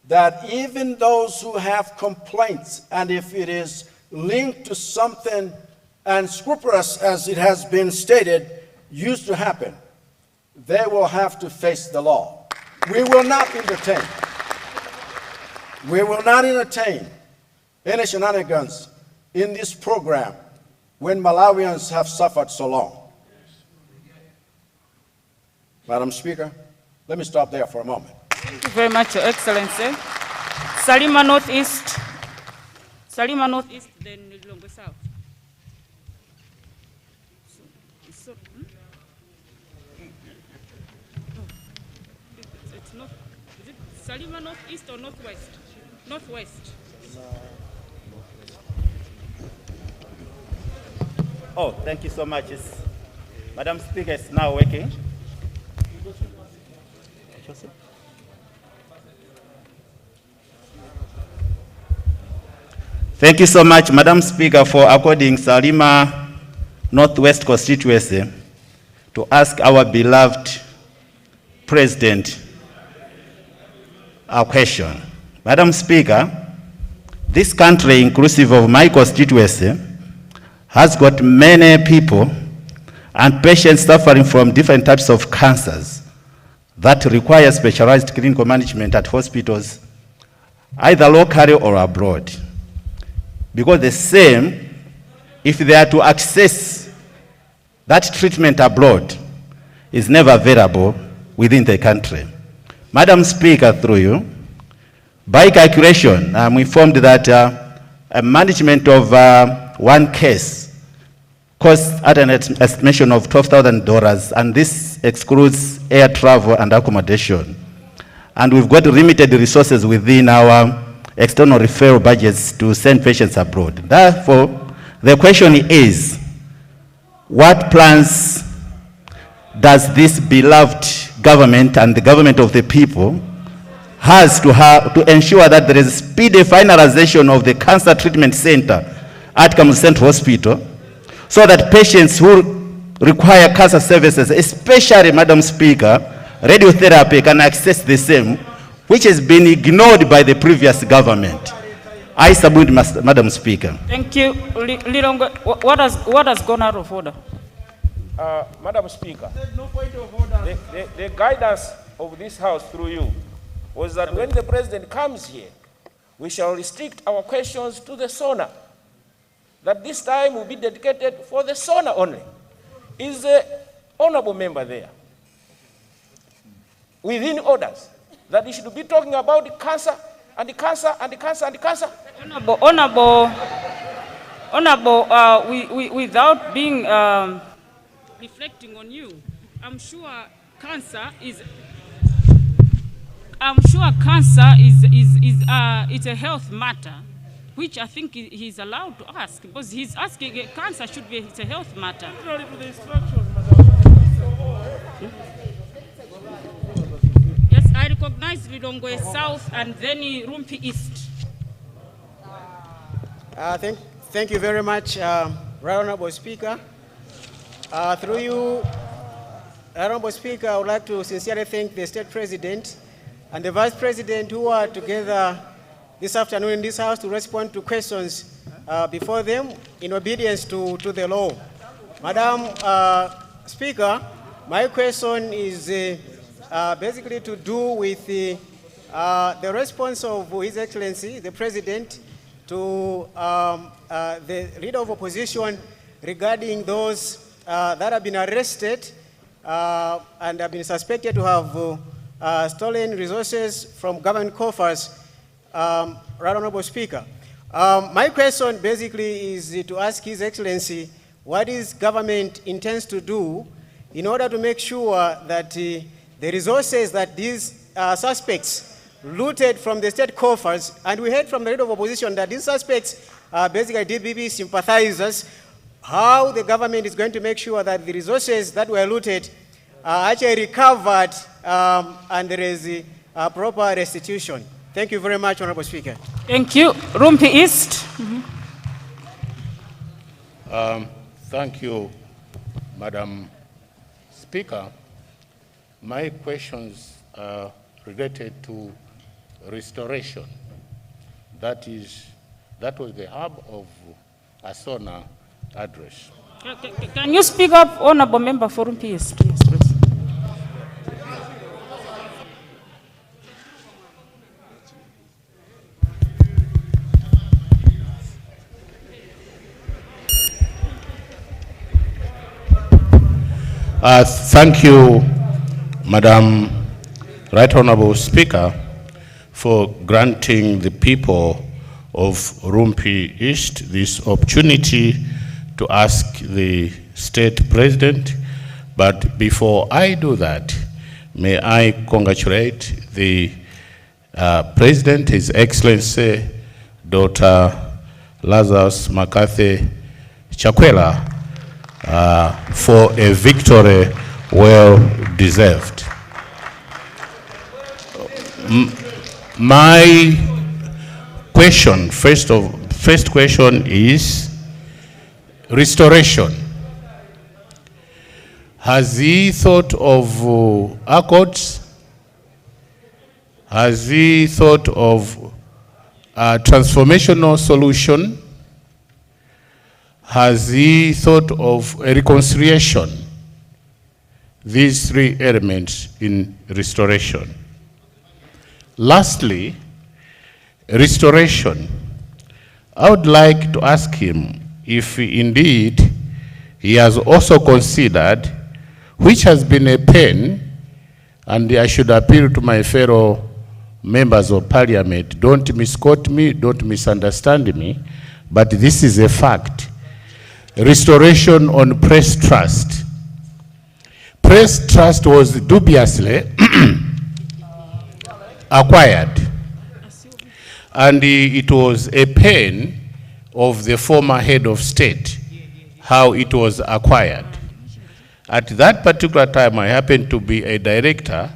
D: that even those who have complaints, and if it is linked to something unscrupulous, as it has been stated, used to happen, they will have to face the law. We will not entertain. We will not entertain any shenanigans in this program when Malawians have suffered so long. Madam Speaker, let me stop there for a moment.
C: Thank you very much, Your Excellency. Salima Northeast. Salima Northeast, then Lilongwe South. It's north. Is it Salima northeast or northwest? Northwest.
I: Oh, thank you so much. Madam Speaker, it's now working. Thank you so much, Madam Speaker, for according Salima Northwest constituency to ask our beloved President a question. Madam Speaker, this country, inclusive of my constituency, has got many people and patients suffering from different types of cancers that require specialized clinical management at hospitals, either locally or abroad. Because the same, if they are to access that treatment abroad, is never available within the country. Madam Speaker, through you, by calculation, I'm informed that a management of one case costs at an estimation of $12,000, and this excludes air travel and accommodation. And we've got limited resources within our external referral budgets to send patients abroad. Therefore, the question is, what plans does this beloved government and the government of the people has to ensure that there is speedy finalization of the cancer treatment center at Kamuzu Central Hospital, so that patients who require cancer services, especially, Madam Speaker, radiotherapy, can access the same, which has been ignored by the previous government. I submit, Madam Speaker.
C: Thank you. Lilongwe, what has gone out of order?
J: Madam Speaker, the guidance of this House through you was that when the President comes here, we shall restrict our questions to the SONA. That this time will be dedicated for the SONA only. Is the honorable member there within orders that he should be talking about the cancer and the cancer and the cancer and the cancer? Honorable,
C: without being reflecting on you, I'm sure cancer is it's a health matter, which I think he's allowed to ask, because he's asking cancer should be it's a health matter. Yes, I recognize Lilongwe South and then Rumpi East.
K: Thank you very much, Right Honorable Speaker. Through you, Right Honorable Speaker, I would like to sincerely thank the State President and the Vice President who are together this afternoon in this House to respond to questions before them in obedience to the law. Madam Speaker, my question is basically to do with the response of His Excellency, the President, to the Leader of Opposition regarding those that have been arrested and have been suspected to have stolen resources from government coffers. Right Honorable Speaker, my question basically is to ask His Excellency what his government intends to do in order to make sure that the resources that these suspects looted from the state coffers, and we heard from the Leader of Opposition that these suspects are basically DBB sympathizers, how the government is going to make sure that the resources that were looted are actually recovered and there is a proper restitution. Thank you very much, Honorable Speaker.
C: Thank you. Rumpi East.
L: Thank you, Madam Speaker. My questions are related to restoration. That was the hub of a SONA address.
C: Can you speak up, Honorable Member for Rumpi East? Yes, please.
L: Thank you, Madam Right Honorable Speaker, for granting the people of Rumpi East this opportunity to ask the State President. But before I do that, may I congratulate the President, His Excellency, Dr. Lazarus McCarthy Chakwera, for a victory well deserved. My question, first question is restoration. Has he thought of accords? Has he thought of a transformational solution? Has he thought of a reconciliation? These three elements in restoration. Lastly, restoration. I would like to ask him if indeed he has also considered, which has been a pain, and I should appeal to my fellow members of parliament, don't misquote me, don't misunderstand me, but this is a fact. Restoration on press trust. Press trust was dubiously acquired, and it was a pain of the former head of state how it was acquired. At that particular time, I happened to be a director,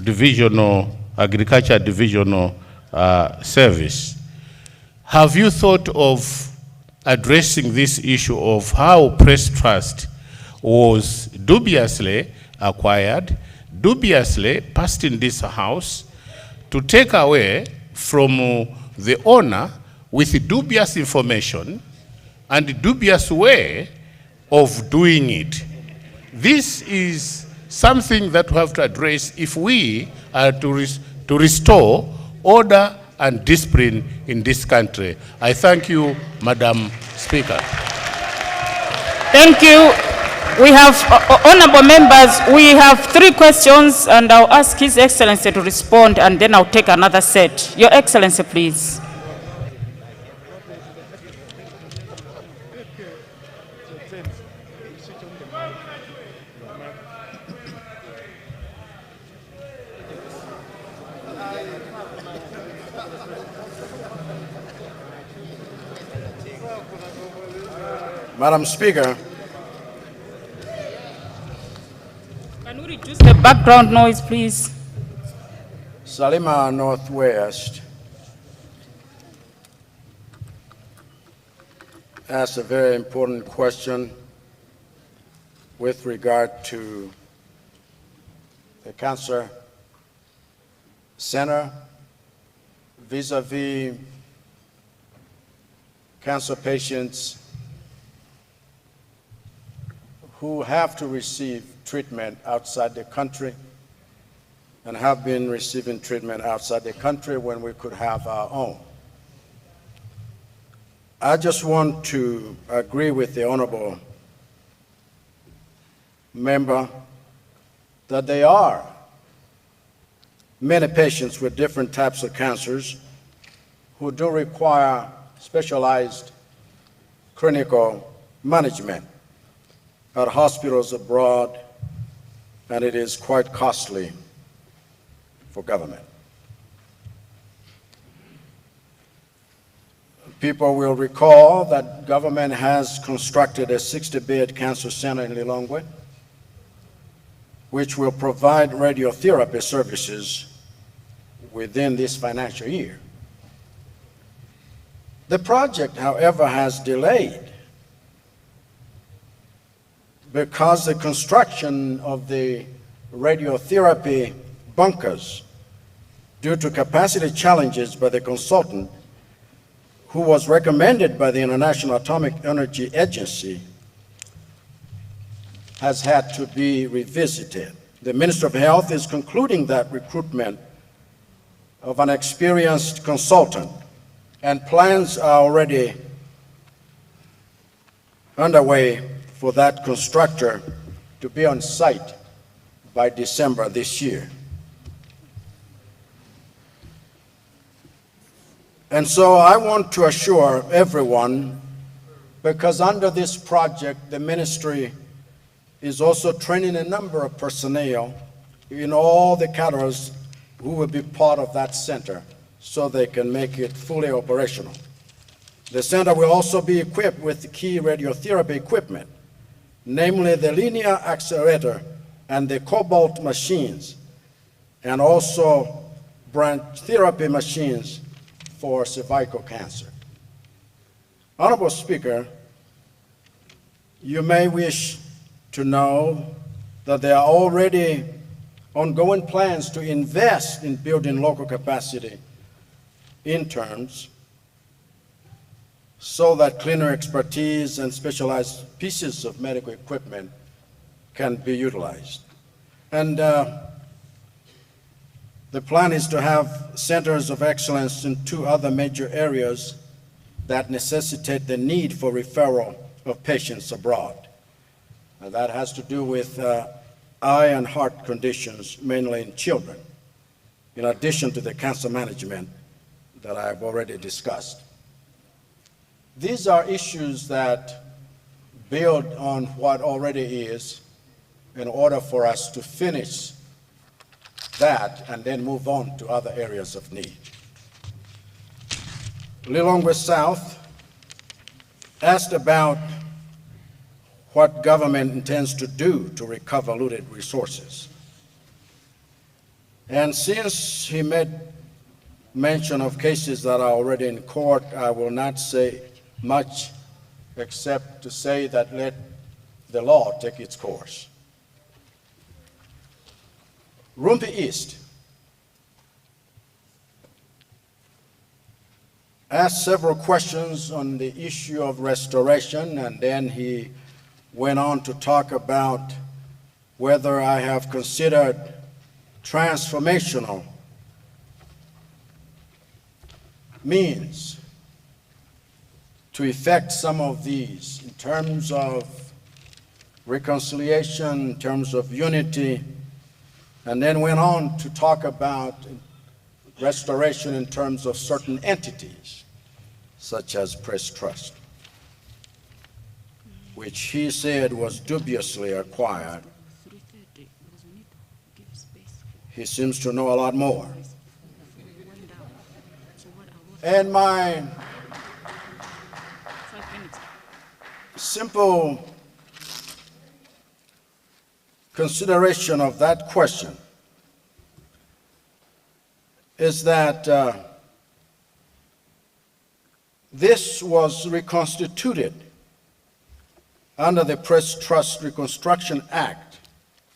L: divisional, agriculture divisional service. Have you thought of addressing this issue of how press trust was dubiously acquired, dubiously passed in this house, to take away from the owner with dubious information and dubious way of doing it? This is something that we have to address if we are to restore order and discipline in this country. I thank you, Madam Speaker.
C: Thank you. We have, honorable members, we have 3 questions, and I'll ask His Excellency to respond, and then I'll take another set. Your Excellency, please.
D: Madam Speaker,
C: Can we reduce the background noise, please?
D: Salima Northwest asked a very important question with regard to the cancer center vis-a-vis cancer patients who have to receive treatment outside the country and have been receiving treatment outside the country when we could have our own. I just want to agree with the honorable member that there are many patients with different types of cancers who do require specialized clinical management at hospitals abroad, and it is quite costly for government. People will recall that government has constructed a 60-bed cancer center in Lilongwe, which will provide radiotherapy services within this financial year. The project, however, has delayed because the construction of the radiotherapy bunkers, due to capacity challenges by the consultant who was recommended by the International Atomic Energy Agency, has had to be revisited. The Minister of Health is concluding that recruitment of an experienced consultant, and plans are already underway for that constructor to be on site by December this year. And so I want to assure everyone, because under this project, the ministry is also training a number of personnel in all the caterers who will be part of that center so they can make it fully operational. The center will also be equipped with key radiotherapy equipment, namely the linear accelerator and the cobalt machines, and also branch therapy machines for cervical cancer. Honorable Speaker, you may wish to know that there are already ongoing plans to invest in building local capacity interns so that cleaner expertise and specialized pieces of medical equipment can be utilized. And the plan is to have centers of excellence in 2 other major areas that necessitate the need for referral of patients abroad. And that has to do with eye and heart conditions, mainly in children, in addition to the cancer management that I've already discussed. These are issues that build on what already is in order for us to finish that and then move on to other areas of need. Lilongwe South asked about what government intends to do to recover looted resources. And since he made mention of cases that are already in court, I will not say much except to say that let the law take its course. Rumpi East asked several questions on the issue of restoration, and then he went on to talk about whether I have considered transformational means to effect some of these in terms of reconciliation, in terms of unity, and then went on to talk about restoration in terms of certain entities, such as Press Trust, which he said was dubiously acquired. He seems to know a lot more. And my simple consideration of that question is that this was reconstituted under the Press Trust Reconstruction Act,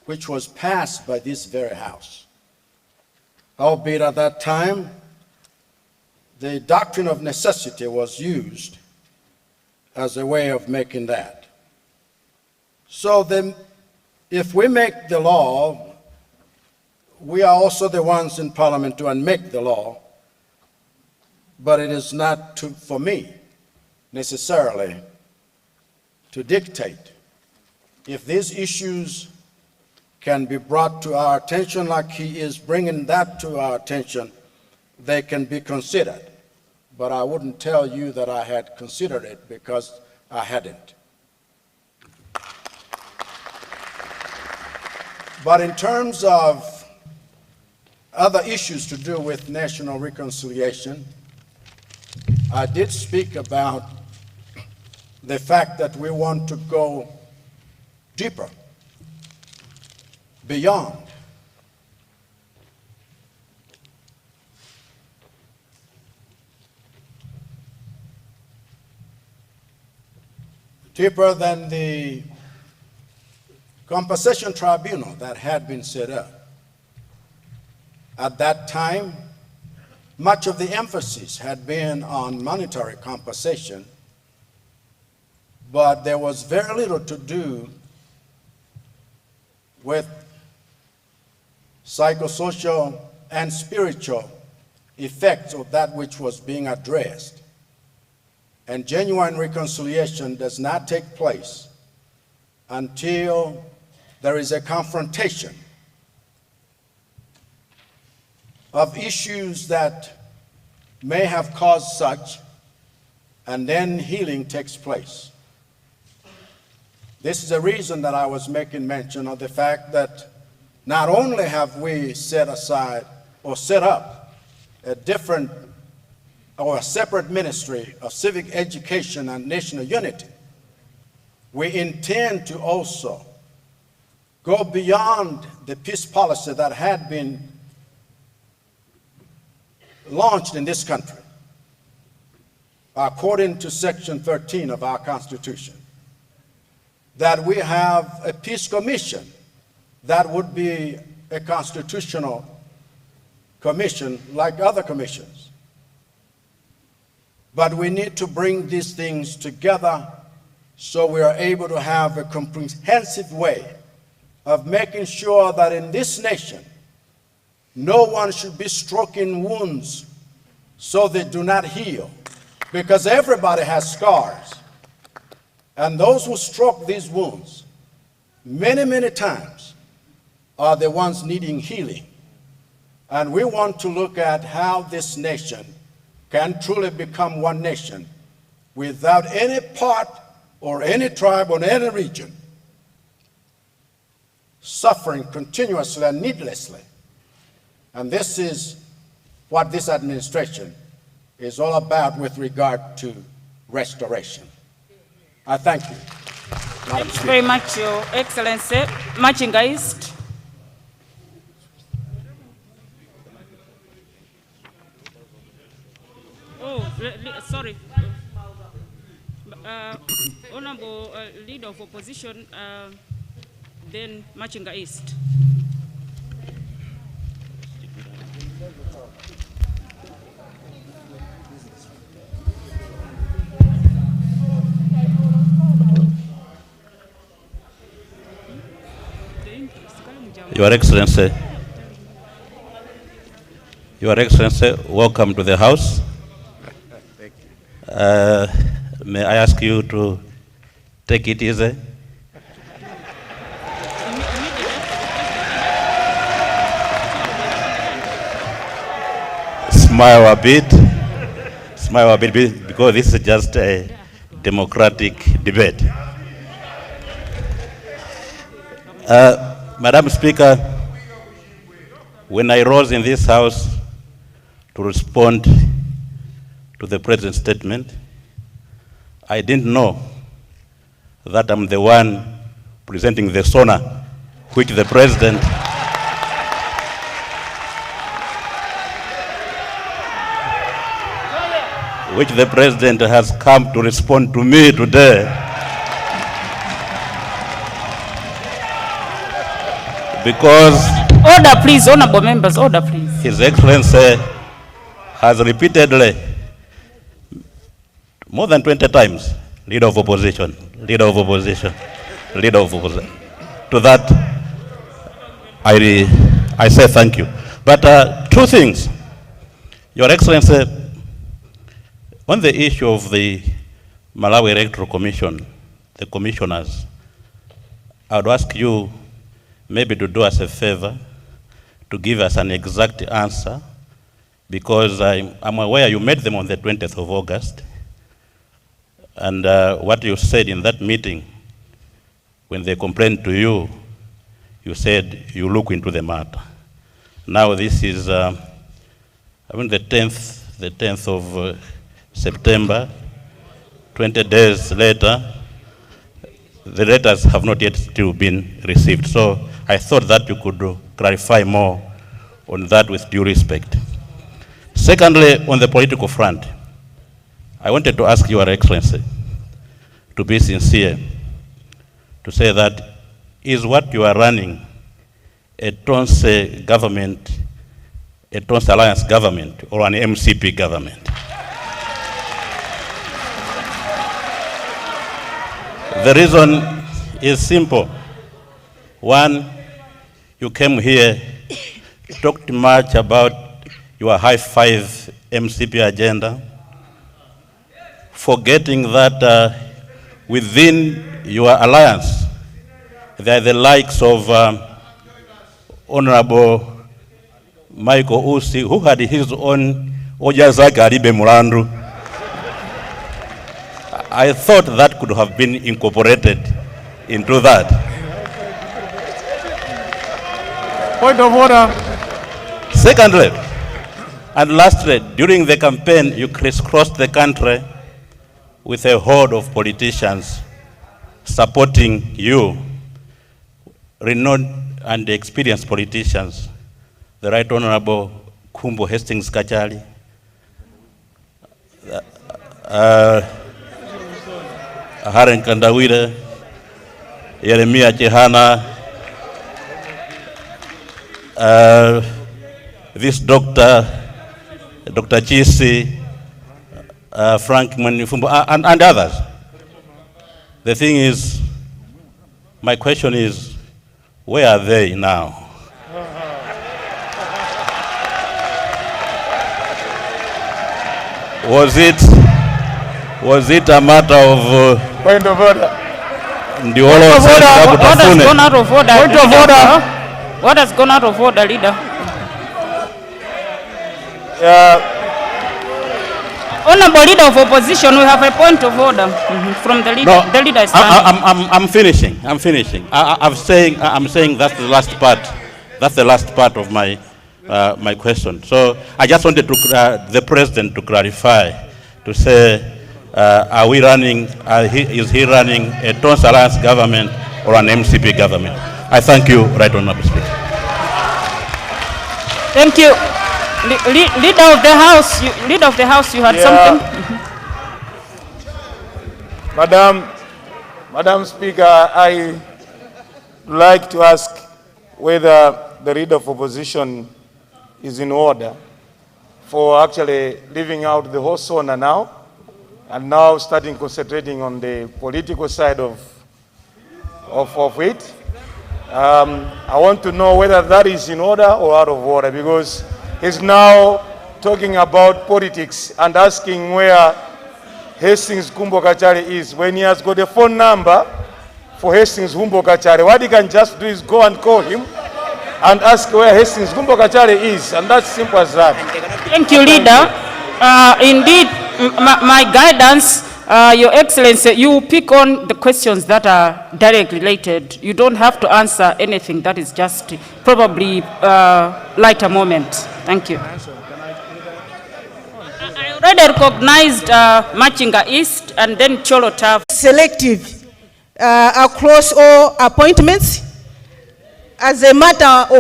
D: which was passed by this very House. Albeit at that time, the doctrine of necessity was used as a way of making that. So then, if we make the law, we are also the ones in Parliament to unmake the law, but it is not for me necessarily to dictate. If these issues can be brought to our attention like he is bringing that to our attention, they can be considered. But I wouldn't tell you that I had considered it because I hadn't. But in terms of other issues to do with national reconciliation, I did speak about the fact that we want to go deeper, beyond. Deeper than the compensation tribunal that had been set up. At that time, much of the emphasis had been on monetary compensation, but there was very little to do with psychosocial and spiritual effects of that which was being addressed. And genuine reconciliation does not take place until there is a confrontation of issues that may have caused such, and then healing takes place. This is the reason that I was making mention of the fact that not only have we set aside or set up a different or a separate ministry of civic education and national unity, we intend to also go beyond the peace policy that had been launched in this country according to Section 13 of our Constitution, that we have a peace commission that would be a constitutional commission like other commissions. But we need to bring these things together so we are able to have a comprehensive way of making sure that in this nation, no one should be stroking wounds so they do not heal, because everybody has scars. And those who stroke these wounds many, many times are the ones needing healing. And we want to look at how this nation can truly become one nation without any part or any tribe or any region suffering continuously and needlessly. And this is what this administration is all about with regard to restoration. I thank you.
C: Thank you very much, Your Excellency. Machinga East. Oh, sorry. Honorable Leader of Opposition, then Machinga East.
M: Your Excellency, welcome to the House. May I ask you to take it easy? Smile a bit, because this is just a democratic debate. Madam Speaker, when I rose in this House to respond to the President's statement, I didn't know that I'm the one presenting the SONA which the President has come to respond to me today. Because
C: order, please, honorable members, order, please.
M: His Excellency has repeatedly, more than 20 times, Leader of Opposition. To that, I say thank you. But two things. Your Excellency, on the issue of the Malawi Electoral Commission, the commissioners, I would ask you maybe to do us a favor, to give us an exact answer, because I'm aware you met them on the 20th of August, and what you said in that meeting, when they complained to you, you said you look into the matter. Now this is, the 10th of September, 20 days later, the letters have not yet still been received. So I thought that you could clarify more on that with due respect. Secondly, on the political front, I wanted to ask Your Excellency to be sincere, to say that is what you are running a Tonse government, a Tonse Alliance government, or an MCP government? The reason is simple. One, you came here, talked much about your high five MCP agenda, forgetting that within your alliance, there are the likes of Honorable Michael Usi, who had his own Ojazaka Aribe Mulandu. I thought that could have been incorporated into that.
G: Point of order.
M: Secondly, and lastly, during the campaign, you crisscrossed the country with a horde of politicians supporting you, renowned and experienced politicians, the Right Honorable Kumbo Hastings Kachali, Haren Kandawire, Yeremia Chehana, this Dr. Chisi, Frank Manifumbo, and others. The thing is, my question is, where are they now? Was it a matter of
G: Point of order.
M: the all of
C: What has gone out of order?
G: Point of order.
C: What has gone out of order, leader? Honorable Leader of Opposition, we have a point of order from the leader.
M: No,
C: The leader is standing.
M: I'm finishing. I'm saying that's the last part. That's the last part of my my question. So I just wanted to the president to clarify, to say, are we running? Is he running a Tons Alliance government or an MCP government? I thank you, Right Honorable Speaker.
C: Thank you. Leader of the House, you had something?
N: Madam Speaker, I would like to ask whether the Leader of Opposition is in order for actually leaving out the whole SONA now, and now starting concentrating on the political side of it. I want to know whether that is in order or out of order, because he's now talking about politics and asking where Hastings Kumbo Kachari is, when he has got a phone number for Hastings Kumbo Kachari. What he can just do is go and call him and ask where Hastings Kumbo Kachari is, and that's simple as that.
C: Thank you, Leader. Indeed, my guidance, Your Excellency, you pick on the questions that are directly related. You don't have to answer anything that is just probably lighter moment. Thank you. I already recognized Machinga East and then Cholota.
O: Selective across all appointments as a matter of